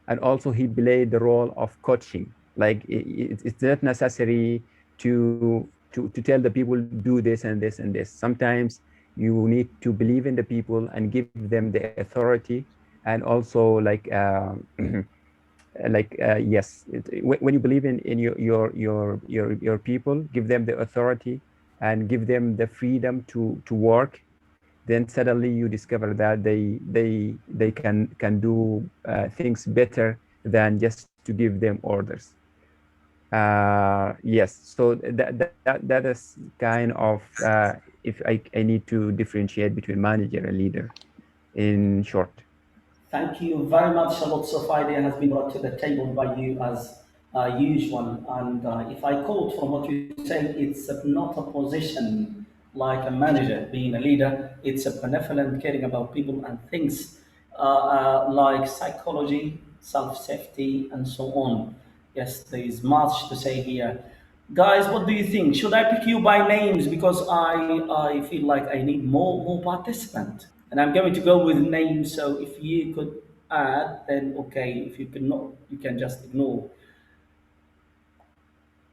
[SPEAKER 6] And also he played the role of coaching. Like it's not necessary to tell the people do this and this and this. Sometimes you need to believe in the people and give them the authority. And also yes, when you believe in your people, give them the authority and give them the freedom to work. then suddenly you discover that they can do things better than just to give them orders. Yes, so that is kind of if I need to differentiate between manager and leader in short.
[SPEAKER 1] Thank you very much. Lots of idea has been brought to the table by you as usual. And if I quote from what you say, it's not a position like a manager being a leader. It's a benevolent caring about people and things like psychology, self-safety, and so on. Yes, there is much to say here. Guys, what do you think? Should I pick you by names because I feel like I need more participant, and I'm going to go with names. So if you could add, then okay. If you cannot, you can just ignore.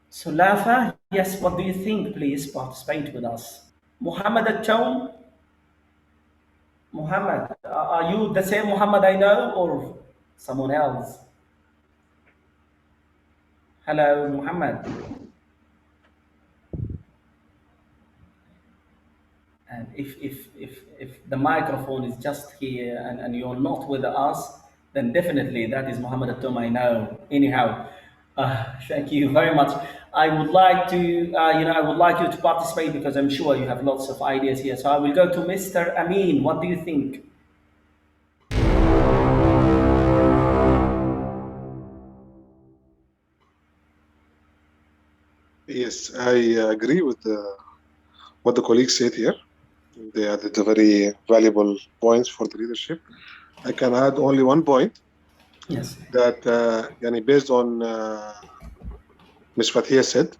[SPEAKER 1] So Lafa, yes. What do you think? Please participate with us. Muhammad Atom, Muhammad, are you the same Muhammad I know or someone else? Hello, Muhammad. And if the microphone is just here and you're not with us, then definitely that is Muhammad Atom I know. Anyhow, thank you very much. I would like to, I would like you to participate because I'm sure you have lots of ideas here. So I will go to Mr. Amin. What do you think?
[SPEAKER 2] Yes, I agree with what the colleagues said here. They added a very valuable points for the leadership. I can add only one point
[SPEAKER 1] Yes.
[SPEAKER 2] that based on Ms. Fathia said,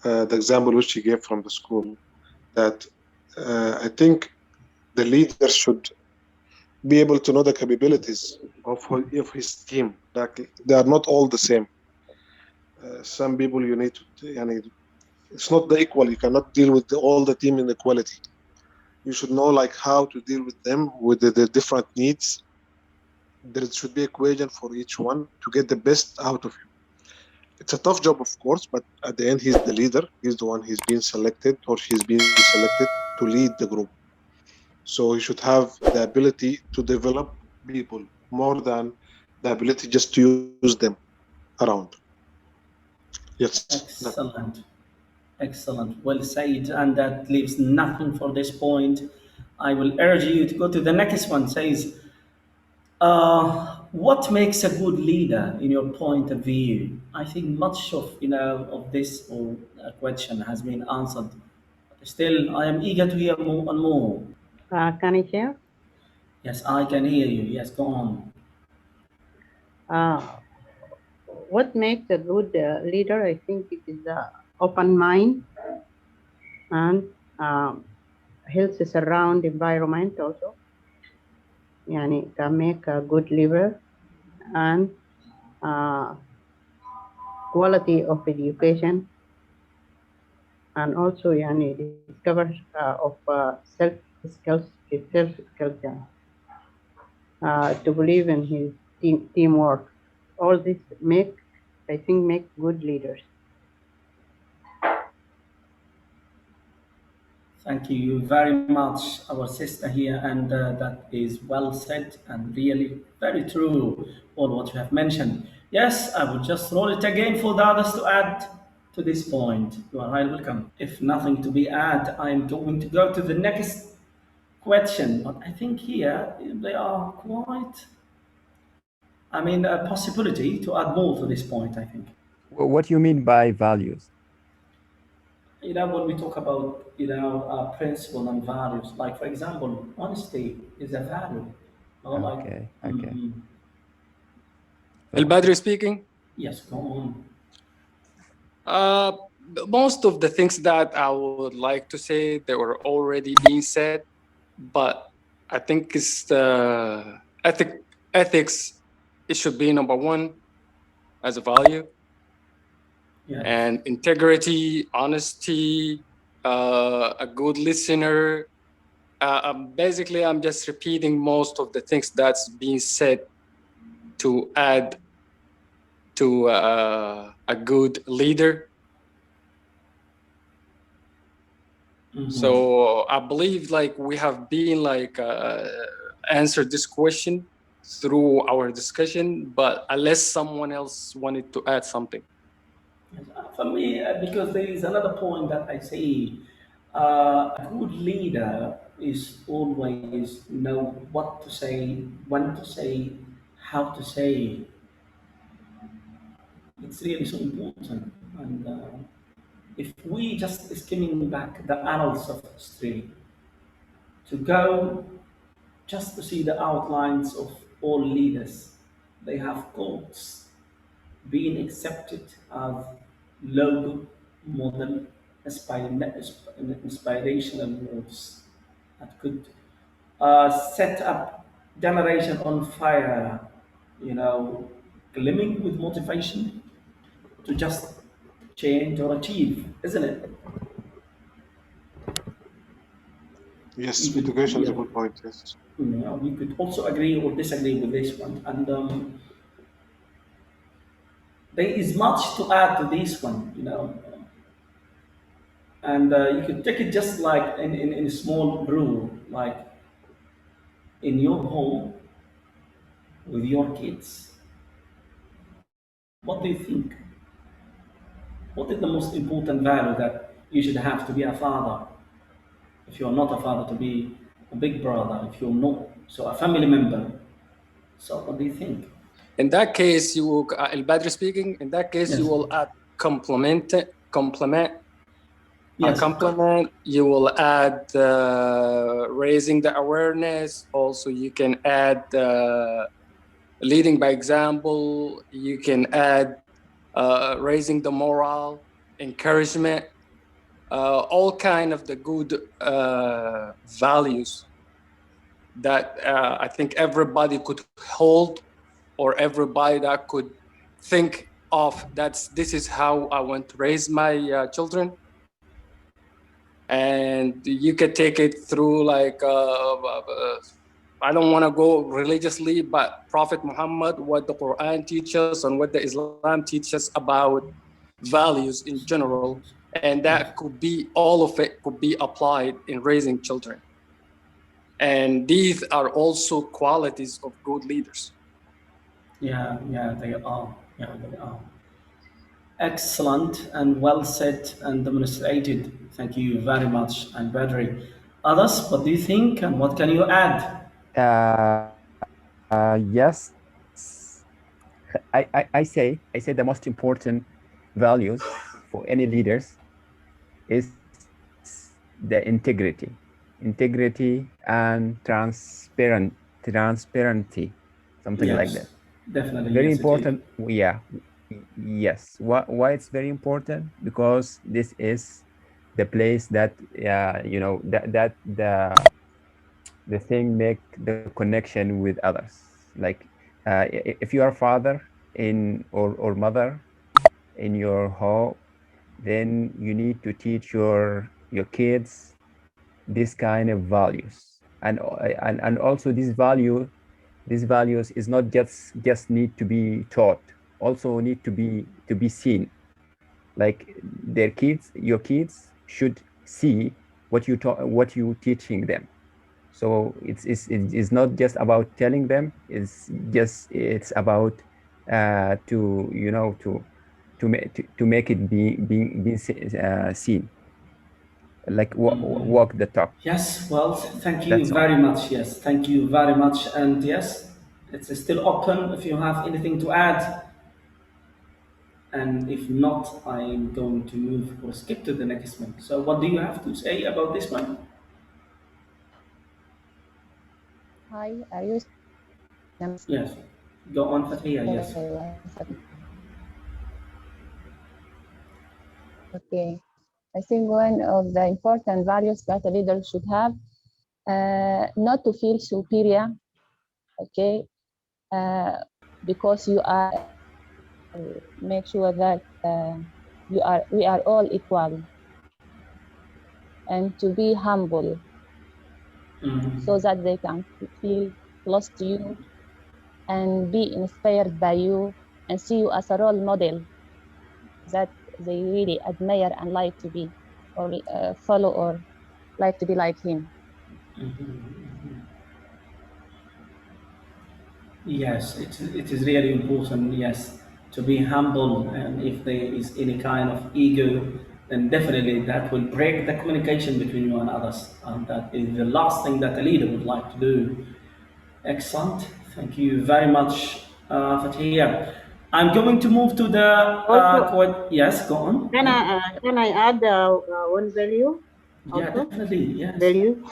[SPEAKER 2] the example which she gave from the school, that I think the leader should be able to know the capabilities of his team. Like they are not all the same. Some people you need to, it's not the equal. You cannot deal with all the team in equality. You should know like how to deal with them with the different needs. There should be equation for each one to get the best out of you. It's a tough job, of course, but at the end, he's the leader. He's the one he's been selected or she's been selected to lead the group. So he should have the ability to develop people more than the ability just to use them around. Yes, that.
[SPEAKER 1] Excellent. Excellent. Well said. And that leaves nothing for this point. I will urge you to go to the next one. Says, what makes a good leader in your point of view? I think much of of this or question has been answered. Still, I am eager to hear more and more.
[SPEAKER 9] Can I share?
[SPEAKER 1] Yes, I can hear you. Yes, go on.
[SPEAKER 9] Uh, what makes a good leader? I think it is the open mind and healthy surround environment also. Yani can make a good leader and uh, quality of education and also yani discover of self skills self skills to believe in his teamwork. All this make I think make good leaders.
[SPEAKER 1] Thank you very much, our sister here, and that is well said and really very true, all what you have mentioned. Yes, I would just roll it again for the others to add to this point. You are highly welcome. If nothing to be add, I'm going to go to the next question, but I think here they are quite, I mean, a possibility to add more to this point, I think.
[SPEAKER 6] What do you mean by values?
[SPEAKER 1] When we talk about principle and values, like for example, honesty is a value. Like,
[SPEAKER 6] Okay.
[SPEAKER 5] El Badri speaking.
[SPEAKER 1] yes, go on.
[SPEAKER 5] Uh, Most of the things that I would like to say they were already being said, but I think it's the ethics. It should be number one as a value,
[SPEAKER 1] Yes.
[SPEAKER 5] and integrity, honesty, a good listener. Basically, I'm just repeating most of the things that's being said to add to a good leader. So I believe like we have been like answered this question through our discussion, but unless someone else wanted to add something.
[SPEAKER 1] For me, because there is another point that I say, a good leader is always know what to say, when to say, how to say. It's really so important. And if we just skimming back the annals of history to go just to see the outlines of all leaders, they have quotes being accepted as logo, model, inspirational words that could set up generation on fire, you know, gleaming with motivation to just change or achieve, isn't it? You
[SPEAKER 2] Yes,
[SPEAKER 1] could,
[SPEAKER 2] motivation is
[SPEAKER 1] yeah,
[SPEAKER 2] a good point. Yes.
[SPEAKER 1] we could also agree or disagree with this one, and there is much to add to this one, and you could take it just like in a small rule, like in your home with your kids. What do you think? What is the most important value that you should have to be a father? If you're not a father, to be a big brother. If you're not, so a family member. So what do you think?
[SPEAKER 5] In that case, you will, El Badri speaking, in that case,
[SPEAKER 1] Yes.
[SPEAKER 5] you will add compliment,
[SPEAKER 1] Yes.
[SPEAKER 5] compliment. You will add raising the awareness. Also, you can add leading by example. You can add raising the morale, encouragement, all kind of the good values that I think everybody could hold, or everybody that could think of. This is how I want to raise my children. And you could take it through like I don't want to go religiously, but Prophet Muhammad, what the Quran teaches and what the Islam teaches about values in general, and that could be, all of it could be applied in raising children. And these are also qualities of good leaders.
[SPEAKER 1] Yeah, they are. Yeah, they are. Excellent and well said and demonstrated. Thank you very much, and Badri. Others, what do you think and what can you add?
[SPEAKER 6] Yes, I say the most important values for any leaders is the integrity and transparency, something like that.
[SPEAKER 1] Yes, definitely,
[SPEAKER 6] Very
[SPEAKER 1] yes, it is.
[SPEAKER 6] important. Yeah, yes. Why it's very important? Because this is the place that that the thing make the connection with others. Like if you are father in or mother in your home, then you need to teach your kids this kind of values, and also these values is not just need to be taught, also need to be seen. Like your kids should see what you teaching them. So it's not just about telling them, it's about to to make it be seen, like walk the talk.
[SPEAKER 1] Yes, well, thank you
[SPEAKER 6] That's all.
[SPEAKER 1] very much. Yes, thank you very much. And yes, it's still open if you have anything to add. And if not, I'm going to move or skip to the next one. So, what do you have to say about this one?
[SPEAKER 7] Hi, are you?
[SPEAKER 1] Yes, go on, Fatia. Yes.
[SPEAKER 7] Okay. I think one of the important values that a leader should have, not to feel superior, okay, because you are, make sure that we are all equal, and to be humble so that they can feel close to you and be inspired by you and see you as a role model that they really admire and like to be or follow or like to be like him.
[SPEAKER 1] Yes, it is really important, yes, to be humble. And if there is any kind of ego, then definitely that will break the communication between you and others. And that is the last thing that a leader would like to do. Excellent. Thank you very much, Fatia. I'm going to move to the
[SPEAKER 9] Also,
[SPEAKER 1] yes, go on.
[SPEAKER 9] can I add one value
[SPEAKER 1] Yeah,
[SPEAKER 9] also?
[SPEAKER 1] definitely. Yes.
[SPEAKER 9] Value.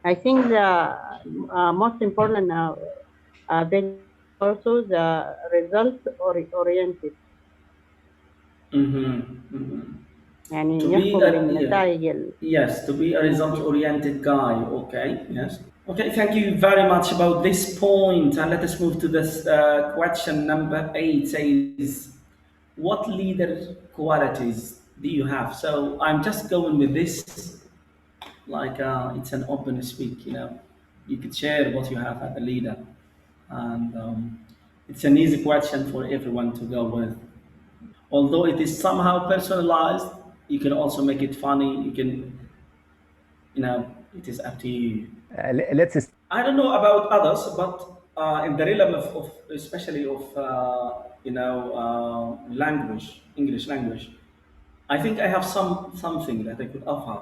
[SPEAKER 9] I think the most important value also the result oriented.
[SPEAKER 1] Mm-hmm. Mm-hmm. To
[SPEAKER 9] يعني
[SPEAKER 1] be
[SPEAKER 9] يحكم
[SPEAKER 1] a yeah.
[SPEAKER 9] بالنتائج
[SPEAKER 1] Yes, to be a
[SPEAKER 9] المفيدة.
[SPEAKER 1] result-oriented guy. Okay. Yes. Okay. Thank you very much about this point. And let us move to this question number 8. Says, what leader qualities do you have? So I'm just going with this like it's an open speak. You could share what you have as a leader, and it's an easy question for everyone to go with. Although it is somehow personalized, you can also make it funny. You can, it is up to you.
[SPEAKER 6] Let's
[SPEAKER 1] I don't know about others, but in the realm of especially of language, English language, I think I have something that I could offer.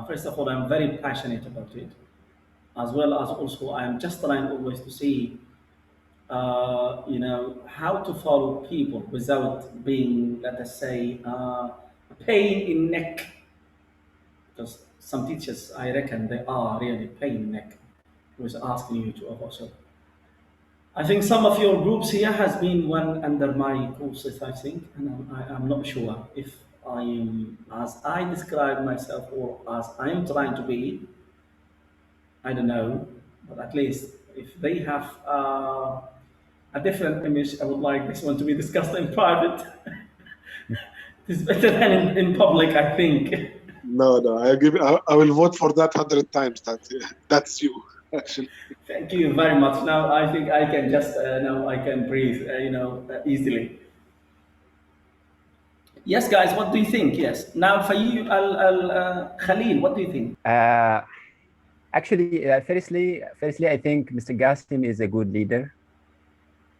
[SPEAKER 1] First of all, I'm very passionate about it, as well as also I am just trying always to see, how to follow people without being, let us say, a pain in neck. Because some teachers, I reckon, they are really pain in neck with asking you to also. I think some of your groups here has been one under my courses, I think, and I'm not sure if I am as I describe myself or as I am trying to be. I don't know, but at least if they have a different image, I would like this one to be discussed in private. It's better than in public, I think.
[SPEAKER 2] No, no, I will vote for that 100 times. That's you, actually.
[SPEAKER 1] Thank you very much. Now I think I can just now I can breathe, easily. Yes, guys, what do you think? Yes. Now for you, Khalil, what do you think?
[SPEAKER 6] Actually, firstly, I think Mr. Gassim is a good leader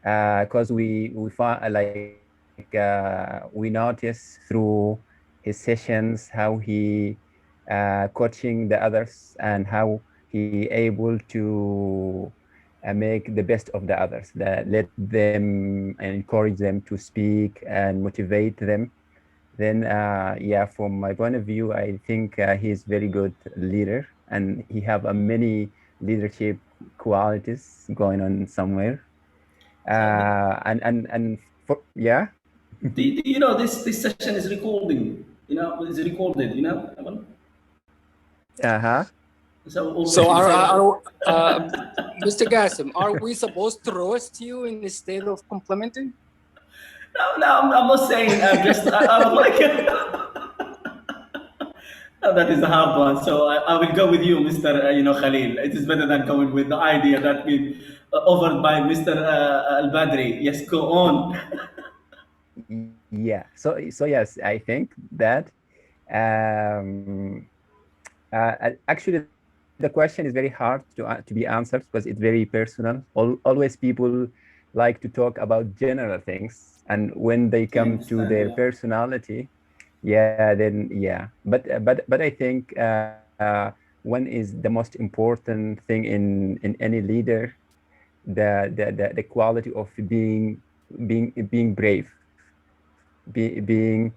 [SPEAKER 6] because we find we notice through his sessions how he coaching the others and how he able to make the best of the others, that let them and encourage them to speak and motivate them. Then yeah, from my point of view, I think he's very good leader and he have many leadership qualities going on somewhere.
[SPEAKER 1] So,
[SPEAKER 6] And for, yeah.
[SPEAKER 1] you know this session is recording? It's recorded.
[SPEAKER 6] Uh-huh.
[SPEAKER 1] So always
[SPEAKER 5] So
[SPEAKER 1] be careful.
[SPEAKER 5] Mr. Gassim, are we supposed to roast you instead of complimenting?
[SPEAKER 1] No, I'm not saying. I would like. That is a hard one. So I will go with you, Mr. Khalil. It is better than going with the idea that been offered by Mr. Al Badri. Yes, go on.
[SPEAKER 6] Yeah, so yes, I think that um, actually the question is very hard to be answered because it's very personal. Always people like to talk about general things, and when they
[SPEAKER 1] I
[SPEAKER 6] come to
[SPEAKER 1] understand.
[SPEAKER 6] their
[SPEAKER 1] Yeah,
[SPEAKER 6] personality, yeah, then yeah. But I think one is the most important thing in any leader, the quality of being brave, being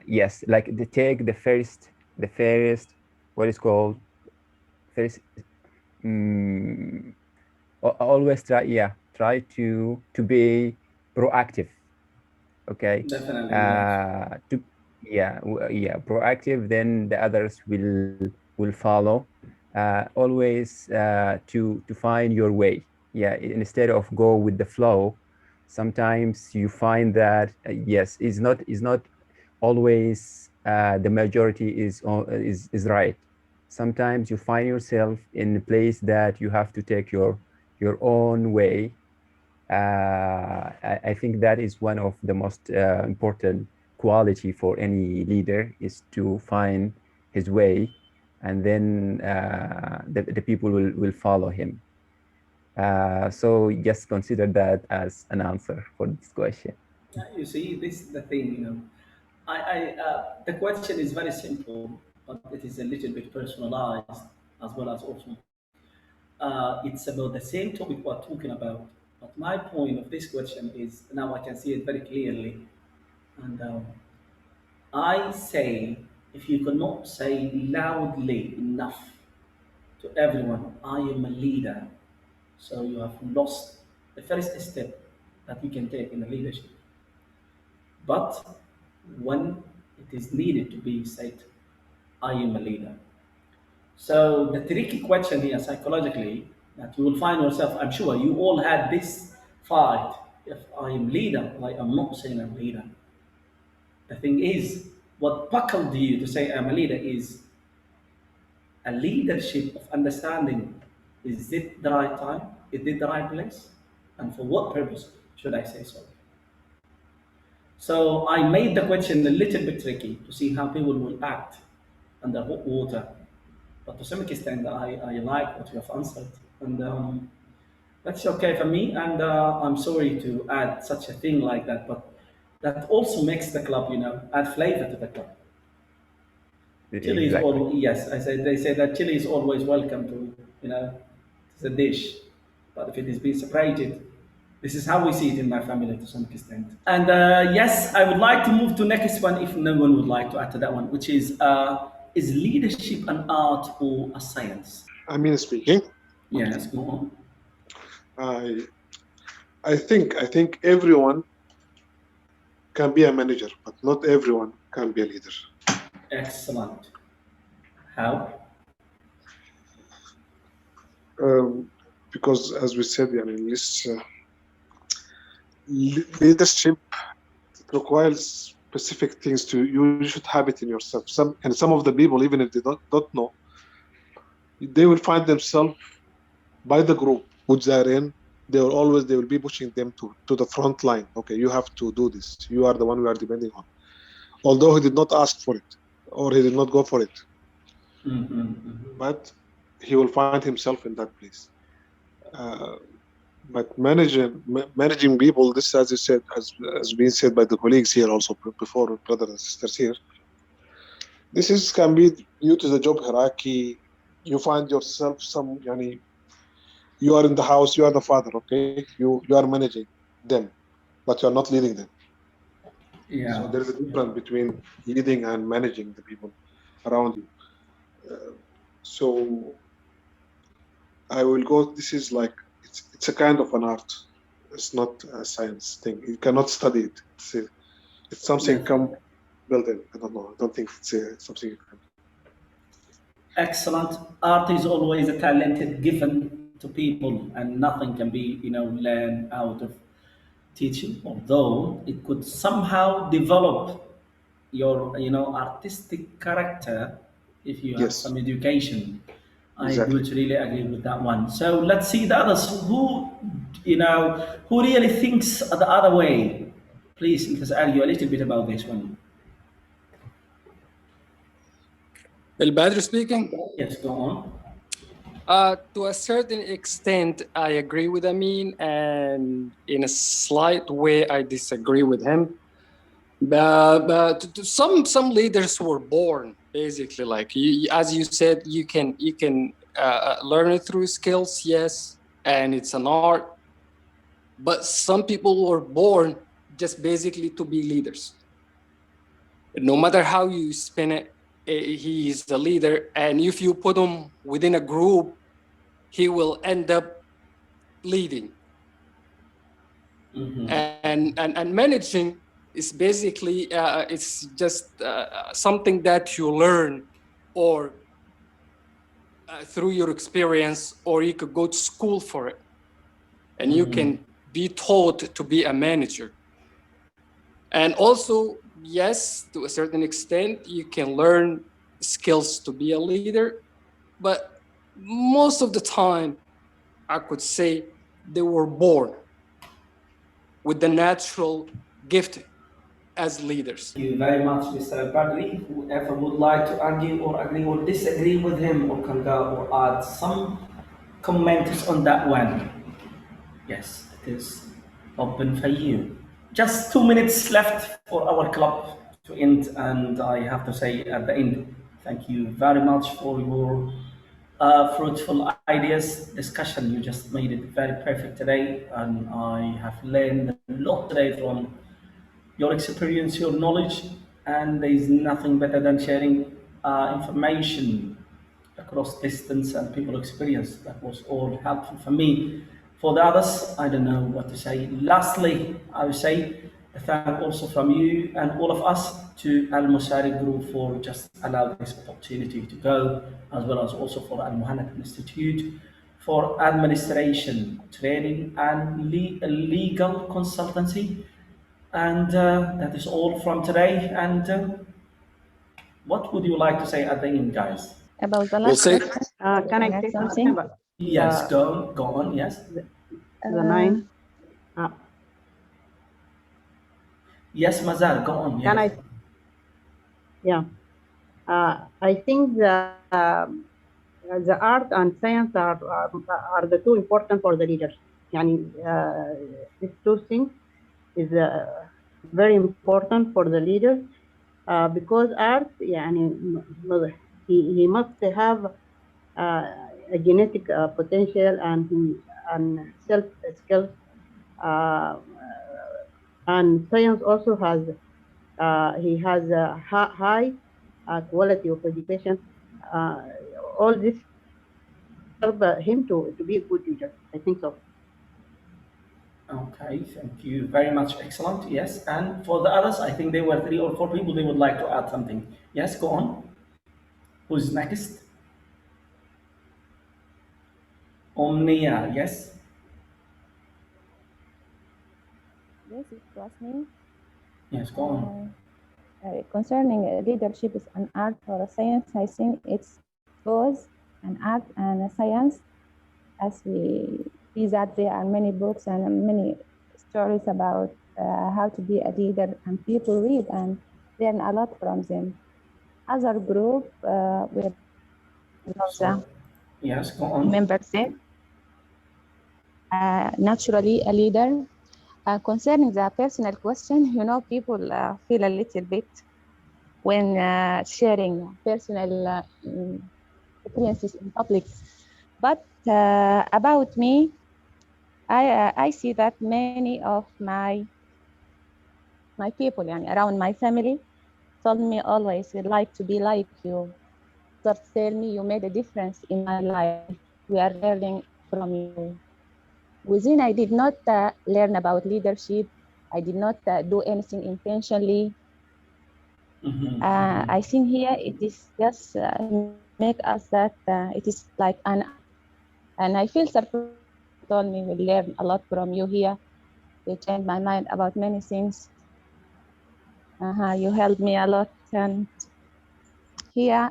[SPEAKER 6] yes, like the take the first what is called first um, always try to be proactive. Okay.
[SPEAKER 1] definitely. Yes.
[SPEAKER 6] To yeah, proactive, then the others will follow. Always to find your way, yeah, instead of go with the flow. Sometimes you find that yes, is not always the majority is right. Sometimes you find yourself in a place that you have to take your own way. I think that is one of the most important quality for any leader is to find his way, and then the people will follow him. So just consider that as an answer for this question.
[SPEAKER 1] You see, this is the thing, the question is very simple, but it is a little bit personalized as well as also. It's about the same topic we're talking about. But my point of this question is now I can see it very clearly. And I say, if you cannot say loudly enough to everyone, I am a leader, so you have lost the first step that you can take in the leadership. But when it is needed to be said, I am a leader. So the tricky question here psychologically that you will find yourself, I'm sure you all had this fight. If I am leader, like I'm not saying I'm leader. The thing is, what buckled you to say I'm a leader is a leadership of understanding. Is it the right time? Is it the right place? And for what purpose should I say so? So I made the question a little bit tricky to see how people will act under hot water. But to some extent, I like what you have answered. And that's okay for me. And I'm sorry to add such a thing like that. But that also makes the club, add flavor to the club. Chili is
[SPEAKER 6] Exactly.
[SPEAKER 1] all, yes, they say that chili is always welcome to, it's a dish. But if it is being separated, this is how we see it in my family to some extent. And yes, I would like to move to next one if no one would like to add to that one, which is leadership an art or a science?
[SPEAKER 2] I mean, speaking.
[SPEAKER 1] Yes, go on.
[SPEAKER 2] I think everyone can be a manager, but not everyone can be a leader.
[SPEAKER 1] Excellent. How?
[SPEAKER 2] Because as we said, I mean, this leadership requires specific things you should have it in yourself. Some of the people, even if they don't know, they will find themselves by the group which they're in. They will be pushing them to the front line. Okay, you have to do this. You are the one we are depending on. Although he did not ask for it or he did not go for it, but he will find himself in that place. But managing people, this, as you said, has been said by the colleagues here also before, brothers and sisters here. This can be due to the job hierarchy. You find yourself you are in the house, you are the father, okay? You are managing them, but you are not leading them.
[SPEAKER 1] Yeah.
[SPEAKER 2] So there is a difference between leading and managing the people around you. So I will go. This is like it's a kind of an art. It's not a science thing. You cannot study it. It's something come built in. I don't know. I don't think it's something you can.
[SPEAKER 1] Excellent. Art is always a talented given to people, and nothing can be, learned out of teaching. Although it could somehow develop your, artistic character if you have some education.
[SPEAKER 2] Exactly.
[SPEAKER 1] I do really agree with that one. So let's see the others. Who really thinks the other way? Please, let us argue a little bit about this one.
[SPEAKER 5] El Badr speaking.
[SPEAKER 1] Yes, go on.
[SPEAKER 5] To a certain extent, I agree with Amin, and in a slight way, I disagree with him. But some leaders were born basically like as you said, you can learn it through skills, yes, and it's an art. But some people were born just basically to be leaders. No matter how you spin it, he is the leader, and if you put him within a group, he will end up leading. And managing is basically it's just something that you learn or through your experience, or you could go to school for it, and you can be taught to be a manager. And also, yes, to a certain extent, you can learn skills to be a leader, but most of the time, I could say they were born with the natural gifting. as leaders.
[SPEAKER 1] Thank you very much, Mr. Badri. Whoever would like to argue or agree or disagree with him or can go or add some comments on that one. Yes, it is open for you. Just 2 minutes left for our club to end, and I have to say at the end, thank you very much for your fruitful ideas discussion. You just made it very perfect today, and I have learned a lot today from your experience, your knowledge, and there is nothing better than sharing information across distance and people experience. That was all helpful for me. For the others, I don't know what to say. Lastly, I would say a thank also from you and all of us to Al Musari Group for just allow this opportunity to go, as well as also for Al Muhannad Institute for administration, training, and legal consultancy. And that is all from today. And what would you like to say at the end, guys?
[SPEAKER 7] About the
[SPEAKER 5] We'll
[SPEAKER 7] last
[SPEAKER 5] say
[SPEAKER 7] question,
[SPEAKER 9] Can I
[SPEAKER 7] can I
[SPEAKER 9] say
[SPEAKER 7] add
[SPEAKER 9] something
[SPEAKER 7] something?
[SPEAKER 9] about
[SPEAKER 1] Yes, go on. Yes,
[SPEAKER 9] the nine? Uh,
[SPEAKER 1] yes, Mazar, go on.
[SPEAKER 9] can
[SPEAKER 1] Yes.
[SPEAKER 9] I? Yeah. I think the art and science are the two important for the leaders. Yani, these two things is very important for the leader because art, يعني, he must have a genetic potential and self skills, uh, and science also has he has a high quality of education. Uh, all this help him to be a good leader. I think so.
[SPEAKER 1] Okay, thank you very much. Excellent. Yes, and for the others, I think there were 3 or 4 people they would like to add something. Yes, go on. Who's next? Omnia. Yes.
[SPEAKER 7] Yes, it was me.
[SPEAKER 1] Yes, go on.
[SPEAKER 7] Concerning leadership is an art or a science, I think it's both an art and a science. As we see that there are many books and many stories about how to be a leader, and people read and learn a lot from them. Other group where
[SPEAKER 1] So, yes, go on.
[SPEAKER 7] members there, naturally a leader. Concerning the personal question, people feel a little bit when sharing personal experiences in public. But about me, I see that many of my people around my family told me always, we'd like to be like you. Just tell me you made a difference in my life. We are learning from you. Within, I did not learn about leadership. I did not do anything intentionally. I think here it is just make us that it is like an art. And I feel surprised when people told me we learn a lot from you here. You changed my mind about many things. You helped me a lot. And here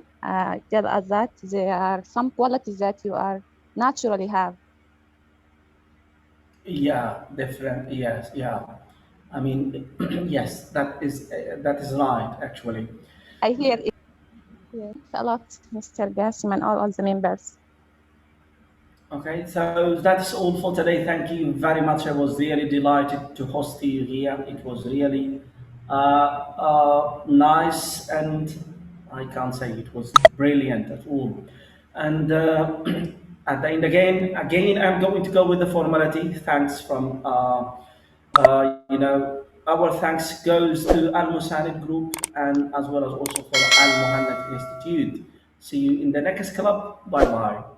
[SPEAKER 7] tell us that there are some qualities that you are naturally have.
[SPEAKER 1] Yeah, different. Yes, yeah. I mean, yes, that is right. Actually,
[SPEAKER 7] I hear it. Yeah, a lot, Mr. Gassim and all the members.
[SPEAKER 1] okay, so that's all for today. Thank you very much. I was really delighted to host you here. It was really nice, and I can't say it was brilliant at all. And at the end, again, I'm going to go with the formality. Thanks from our thanks goes to Al Musanid Group and as well as also for Al Muhannad Institute. See you in the next club. Bye bye.